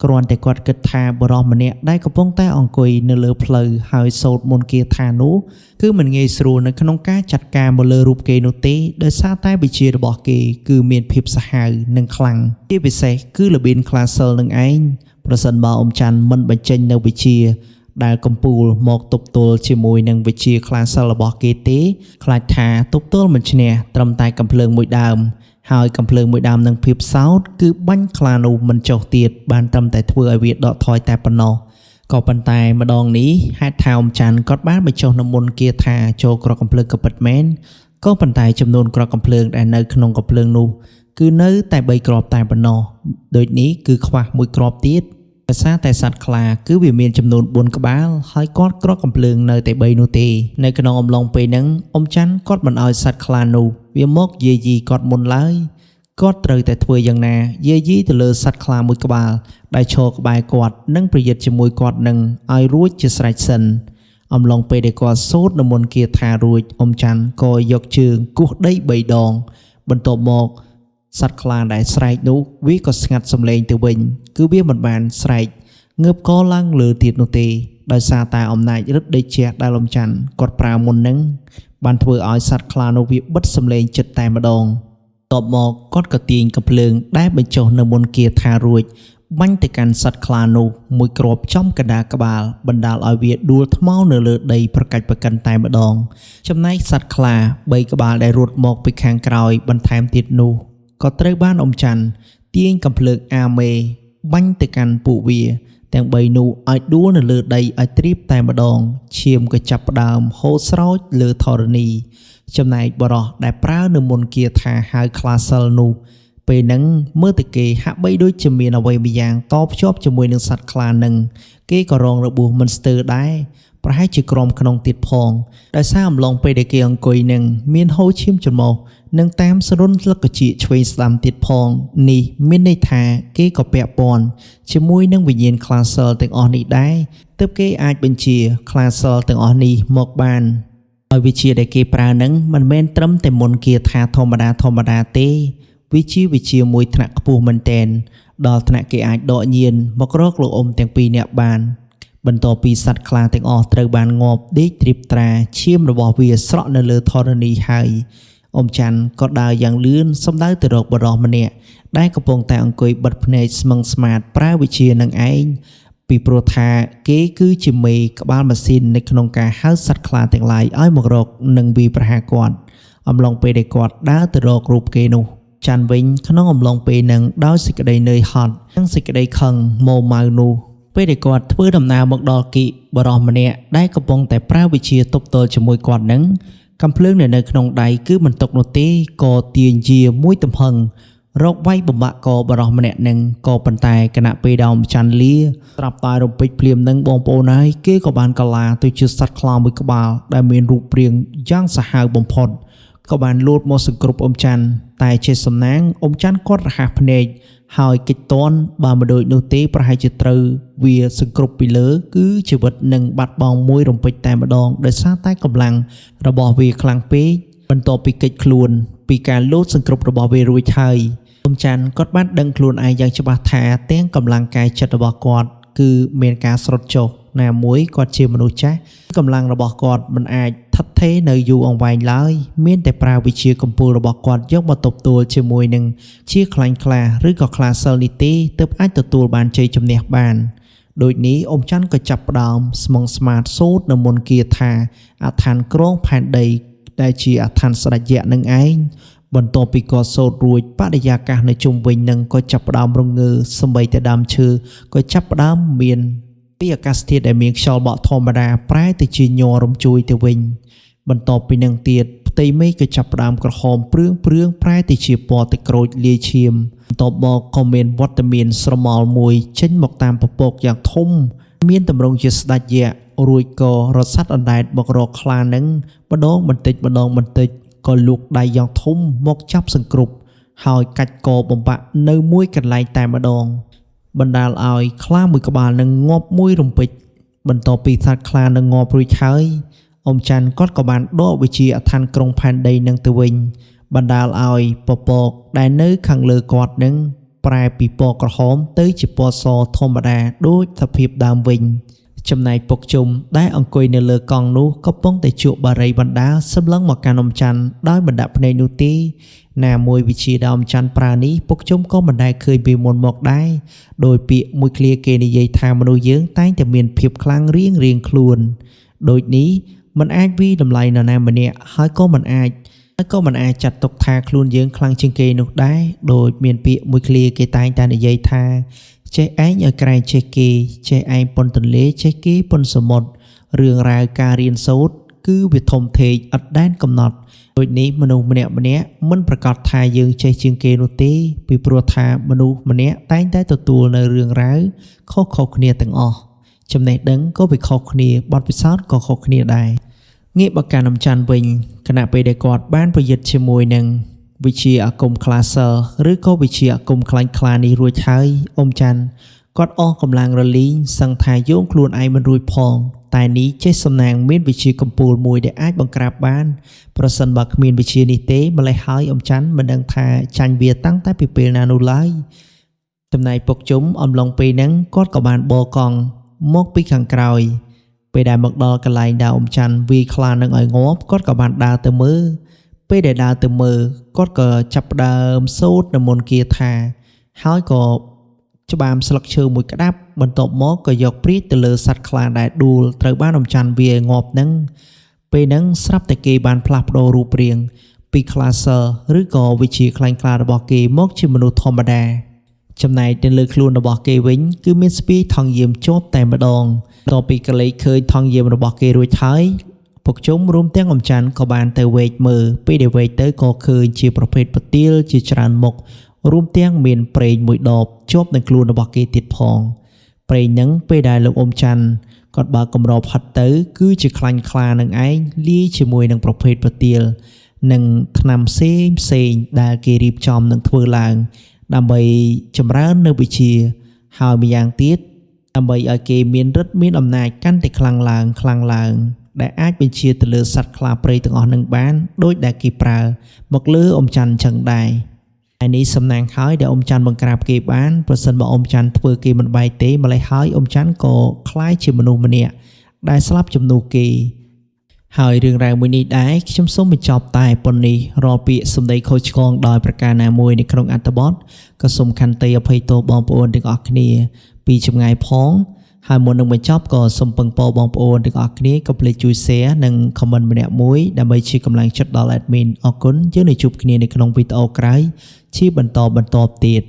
គ្រាន់តែគាត់គិតថាបរិសម្នាក់ដែលកំពុងតែអង្គុយនៅលើផ្លូវហើយសូត្រមន្តគាថានោះគឺមិនងាយស្រួលនៅក្នុងការចាត់ការមកលើរូបគេនោះទេដោយសារតែវិជារបស់គេគឺមានភាពសាហាវនិងខ្លាំងជាពិសេសគឺល្បៀនខ្លាសិលនឹងឯងប្រសិនបើអ៊ំច័ន្ទមិនបញ្ចេញនៅវិជាដែលកំពូលមកទប់ទល់ជាមួយនឹងវិជាខ្លាសិលរបស់គេទេខ្លាចថាទប់ទល់មិនឈ្នះត្រឹមតែកំភ្លើងមួយដើមហើយកំភ្លើងមួយដើមនឹងភាពសោតគឺបាញ់ខ្លានោះមិនចុះទៀតបានត្រឹមតែធ្វើឲ្យវាដកថយតែប៉ុណ្ណោះក៏ប៉ុន្តែម្ដងនេះហេតុថាអ៊ំច័ន្ទគាត់បានបញ្ចុះនៅមន្តគាថាចូលក្រកកំភ្លើងក៏ពិតមែនក៏ប៉ុន្តែចំនួនក្រកកំភ្លើងដែលនៅក្នុងកំភ្លើងនោះគឺនៅតែ3គ្រាប់តែប៉ុណ្ណោះដូចនេះគឺខ្វះមួយគ្រាប់ទៀតដោយសារតែសត្វខ្លាគឺវាមានចំនួន4ក្បាលហើយគាត់ក្រកកំភ្លើងនៅតែ3នោះទេនៅក្នុងអំឡុងពេលហ្នឹងអ៊ំច័ន្ទគាត់មិនឲ្យសត្វខ្លានោះវាមកយាយីគាត់មុនឡើយគាត់ត្រូវតែធ្វើយ៉ាងណាយាយីទៅលើសត្វខ្លាមួយក្បាលដែលឈរក្បែរគាត់និងប្រយុទ្ធជាមួយគាត់នឹងឲ្យរួចជាស្រេចសិនអំឡុងពេលដែលគាត់សូត្រនៅមន្តគាថារួចអ៊ំច័ន្ទក៏យកជើងគោះដី3ដងបន្ទាប់មកសត្វខ្លាដែលស្រែកនោះវាក៏ស្ងាត់សំឡេងទៅវិញគឺវាមិនបានស្រែកងើបកឡើងលើទៀតនោះទេដោយសារតែអំណាចឫទ្ធិដេជះដែលអ៊ំច័ន្ទគាត់ប្រើមុននឹងបានធ្វើឲ្យសត្វខ្លានោះវាបិទសំឡេងចិត្តតែម្ដងតបមកគាត់ក៏ទាញកំភ្លើងដែលបញ្ចុះនៅមន្តគាថារួចបាញ់ទៅកាន់សត្វខ្លានោះមួយគ្រាប់ចំកណ្ដាលក្បាលបណ្ដាលឲ្យវាដួលថ្មនៅលើដីប្រកាច់ប្រកិនតែម្ដងចំណែកសត្វខ្លា3ក្បាលដែលរត់មកពីខាងក្រោយបន្ថែមទៀតនោះក៏ត្រូវបានអ៊ំច័ន្ទទាញកំភ្លើងអាមេបាញ់ទៅកាន់ពួកវាទាំង3នោះឲ្យដួលនៅលើដីឲ្យត្រៀបតែម្ដងឈាមក៏ចាប់ផ្ដើមហូរស្រោចលើធរណីចំណែកបរោះដែលប្រើនៅមន្តគាថាហៅខ្លាសិលនោះពេលហ្នឹងមើលទៅគេហាក់បីដូចជាមានអ្វីម្យ៉ាងតភ្ជាប់ជាមួយនឹងសត្វខ្លានឹងគេក៏រងរបួសមិនស្ទើរដែរប្រហែលជាក្រំក្នុងទៀតផងដោយសារអំឡុងពេលដែលគេអង្គុយនឹងមានហូរឈាមច្រមុះនិងតាមសរុនស្លឹកកជាឆ្វេងស្ដាំទៀតផងនេះមានន័យថាគេក៏ពាក់ព័ន្ធជាមួយនឹងវិញ្ញាណខ្លាសិលទាំងអស់នេះដែរទើបគេអាចបញ្ជាខ្លាសិលទាំងអស់នេះមកបានហើយវិជាដែលគេប្រើនឹងមិនមែនត្រឹមតែមន្តគាថាធម្មតាទេវិជាមួយថ្នាក់ខ្ពស់មែនតែនដល់ថ្នាក់គេអាចដកញៀនមករកលោកអ៊ំទាំងពីរនាក់បានបន្ទាប់ពីសត្វខ្លាទាំងអស់ត្រូវបានងាប់ដេកត្រៀបត្រាឈាមរបស់វាស្រក់នៅលើធរណីហើយអ៊ំច័ន្ទក៏ដើរយ៉ាងលឿនសម្ដៅទៅរកបរិសម្នាក់ដែលកំពុងតែអង្គុយបិទភ្នែកស្មឹងស្មាតប្រើវិជានឹងឯងពីព្រោះថាគេគឺជាមេក្បាលម៉ាស៊ីននៅក្នុងការហៅសត្វខ្លាទាំងឡាយឲ្យមករកនិងវាប្រហារគាត់អំឡុងពេលដែលគាត់ដើរទៅរករូបគេនោះច័ន្ទវិញក្នុងអំឡុងពេលនឹងដោយសេចក្តីនឿយហត់និងសេចក្តីខឹងម៉ៅម៉ៅនោះពេលដែលគាត់ធ្វើដំណើរមកដល់គិបរិសម្នាក់ដែលកំពុងតែប្រើវិជាទប់ទល់ជាមួយគាត់នឹងកំភ្លើងនៅក្នុងដៃគឺមិនຕົកនោះទេក៏ទាញជាមួយទំហឹង រកវាយបំបាក់កបរោះម្នាក់នឹងក៏ប៉ុន្តែគណៈពេលដើមច័ន្ទលាស្រាប់តែរំពេចភ្លាមនឹងបងប្អូនហើយគេក៏បានកលាទៅជាសត្វខ្លាមួយក្បាលដែលមានរូបរាងយ៉ាងសាហាវបំផុតក៏បានលូតមកសង្គ្រប់អ៊ំច័ន្ទតែជាសំណាងអ៊ំច័ន្ទគាត់រហ័សភ្នែកហើយកិច្ចតនបើមិនដូចនោះទេប្រហែលជាត្រូវវាសង្គ្រប់ពីលើគឺជីវិតនឹងបាត់បង់មួយរំពេចតែម្ដងដោយសារតែកម្លាំងរបស់វាខ្លាំងពេកបន្ទាប់ពីកិច្ចខ្លួនពីការលូតសង្គ្រប់របស់វារួចហើយអ៊ំច័ន្ទគាត់បានដឹងខ្លួនឯងយ៉ាងច្បាស់ថាទាំងកម្លាំងកាយចិត្តរបស់គាត់គឺមានការស្រុតចុះណាមួយគាត់ជាមនុស្សចាស់កម្លាំងរបស់គាត់មិនអាចថិតថេរនៅយូរអង្វែងឡើយមានតែប្រើវិជាកម្ពូលរបស់គាត់យកមកទប់ទល់ជាមួយនឹងជាខ្លាញ់ខ្លាឬក៏ខ្លាសិលនេះទេទើបអាចទទួលបានជ័យជំនះបានដូចនេះអ៊ំច័ន្ទក៏ចាប់ផ្ដើមស្មងស្មាតសូត្រនៅមន្តគាថាអដ្ឋានក្រងផែនដីដែលជាអដ្ឋានស្ដេចយក្សនឹងឯងបន្ទាប់ពីគាត់សូត្ររួចបរិយាកាសនៅជុំវិញនឹងក៏ចាប់ផ្ដើមរងើសម្បីតែដើមឈើក៏ចាប់ផ្ដើមមានពីអាកាសធាតុដែលមានខ្យល់បក់ធម្មតាប្រែទៅជាញ័ររំជួយទៅវិញបន្ទាប់ពីនឹងទៀតផ្ទៃមេឃក៏ចាប់ផ្ដើមក្រហមព្រឿងប្រែទៅជាពណ៌ទឹកក្រូចលាយឈាមបន្ទាប់មកក៏មានវត្តមានស្រមោលមួយចេញមកតាមពពកយ៉ាងធំមានទម្រង់ជាស្ដេចយក្សរួចក៏រត់សัตว์អណ្ដែតមករកខ្លានឹងម្ដងបន្តិចក៏លូកដៃយ៉ាងធំមកចាប់សង្គ្រប់ហើយកាច់កបំបាក់នៅមួយកន្លែងតែម្ដងបណ្ដាលឲ្យខ្លាមួយក្បាលនឹងងាប់មួយរំពេចបន្ទាប់ពីសត្វខ្លានឹងងាប់រួចហើយអ៊ំច័ន្ទគាត់ក៏បានដកវិជាអដ្ឋានក្រុងផែនដីនឹងទៅវិញបណ្ដាលឲ្យពពកដែលនៅខាងលើគាត់នឹងប្រែពីពណ៌ក្រហមទៅជាពណ៌សធម្មតាដូចសភាពដើមវិញចំណែកពុកជុំដែលអង្គុយនៅលើកង់នោះក៏កំពុងតែជក់បារីបណ្ដាសម្លឹងមកកាន់អ៊ំច័ន្ទដោយមិនដាក់ភ្នែកនោះទេណាមួយវិជាដើមច័ន្ទប្រើនេះពុកជុំក៏មិនដែលឃើញពីមុនមកដែរដោយពាក្យមួយឃ្លាគេនិយាយថាមនុស្សយើងតែងតែមានភាពខ្លាំងរៀងខ្លួនដូចនេះមិនអាចវិតម្លៃនរណាម្នាក់ហើយក៏មិនអាចចាត់ទុកថាខ្លួនយើងខ្លាំងជាងគេនោះដែរដោយមានពាក្យមួយឃ្លាគេតែងតែនិយាយថាចេះឯងឲ្យក្រែងចេះគេចេះឯងប៉ុនទន្លេចេះគេប៉ុនសមុទ្ររឿងរ៉ាវការរៀនសូត្រគឺវាធំធេងឥតដែនកំណត់ដូចនេះមនុស្សម្នាក់មិនប្រកាសថាយើងចេះជាងគេនោះទេពីព្រោះថាមនុស្សម្នាក់តែងតែទទួលនៅរឿងរ៉ាវខុសៗគ្នាទាំងអស់ចំណេះដឹងក៏វាខុសគ្នាបទពិសោធន៍ក៏ខុសគ្នាដែរងាកមកកាន់អ៊ំច័ន្ទវិញគណៈពេលដែលគាត់បានប្រយុទ្ធជាមួយនឹងវិជាអាគមខ្លាសិលឬក៏វិជាអាគមខ្លាញ់ខ្លានេះរួចហើយអ៊ំច័ន្ទគាត់អស់កម្លាំងរលីងសឹងថាយោងខ្លួនឯងមិនរួចផងតែនេះចេះសំណាងមានវិជាកម្ពូលមួយដែលអាចបង្ក្រាបបានប្រសិនបើគ្មានវិជានេះទេម្លេះហើយអ៊ំច័ន្ទមិនដឹងថាចាញ់វាតាំងតែពីពេលណានោះឡើយចំណែកពុកជុំអំឡុងពេលហ្នឹងគាត់ក៏បានបកកង់មកពីខាងក្រោយពេលដែលមកដល់កន្លែងដែលអ៊ំច័ន្ទវាយខ្លានឹងឲ្យងាប់គាត់ក៏បានដើរទៅមើលពេលដែលដើរទៅមើលគាត់ក៏ចាប់ផ្ដើមសូត្រនៅមន្តគាថាហើយក៏ច្បាមស្លឹកឈើមួយក្តាប់បន្ទាប់មកក៏យកព្រាចទៅលើសត្វខ្លាដែលដួលត្រូវបានអ៊ំច័ន្ទវាយងាប់នឹងពេលហ្នឹងស្រាប់តែគេបានផ្លាស់ប្ដូររូបរាងពីខ្លាសិលឬក៏វិជាខ្លាញ់ខ្លារបស់គេមកជាមនុស្សធម្មតាចំណែកទៅលើខ្លួនរបស់គេវិញគឺមានស្ពាយថង់យាមជាប់តែម្ដងបន្ទាប់ពីកលេចឃើញថង់យាមរបស់គេរួចហើយពុកជុំរួមទាំងអ៊ំច័ន្ទក៏បានទៅវែកមើលពេលដែលវែកទៅក៏ឃើញជាប្រភេទប្រទាលជាច្រើនមុខរួមទាំងមានប្រេងមួយដបជាប់នឹងខ្លួនរបស់គេទៀតផងប្រេងហ្នឹងពេលដែលលោកអ៊ំច័ន្ទគាត់បើកម្របហិតទៅគឺជាខ្លាញ់ខ្លានឹងឯងលាយជាមួយនឹងប្រភេទប្រទាលនិងថ្នាំផ្សេងដែលគេរៀបចំនឹងធ្វើឡើងដើម្បីចម្រើននៅវិជាហើយម្យ៉ាងទៀតដើម្បីឲ្យគេមានឫទ្ធិមានអំណាចកាន់តែខ្លាំងឡើងដែលអាចបញ្ជាទៅលើសត្វខ្លាព្រៃទាំងអស់នឹងបានដោយដែលគេប្រើមកលើអ៊ំច័ន្ទចឹងដែរហើយនេះសំណាងហើយដែលអ៊ំច័ន្ទបង្ក្រាបគេបានប្រសិនបើអ៊ំច័ន្ទធ្វើគេមិនបែកទេម្លេះហើយអ៊ំច័ន្ទក៏คล้ายជាមនុស្សម្នាក់ដែលស្លាប់ជំនួសគេហើយរឿងរ៉ាវមួយនេះដែរខ្ញុំសូមបញ្ចប់តែប៉ុណ្នេះរាល់ពាក្យសម្ដីខុសឆ្គងដោយប្រការណាមួយនៅក្នុងអត្ថបទក៏សូមខន្តីអភ័យទោសបងប្អូនទាំងអស់គ្នាពីចម្ងាយផងហើយមុននឹងបញ្ចប់ក៏សូមពឹងពរបងប្អូនទាំងអស់គ្នាកុំភ្លេចជួយ share និង comment ម្នាក់មួយដើម្បីជាកម្លាំងចិត្តដល់ admin អរគុណយើងនឹងជួបគ្នានៅក្នុងវីដេអូក្រោយជាបន្តទៀត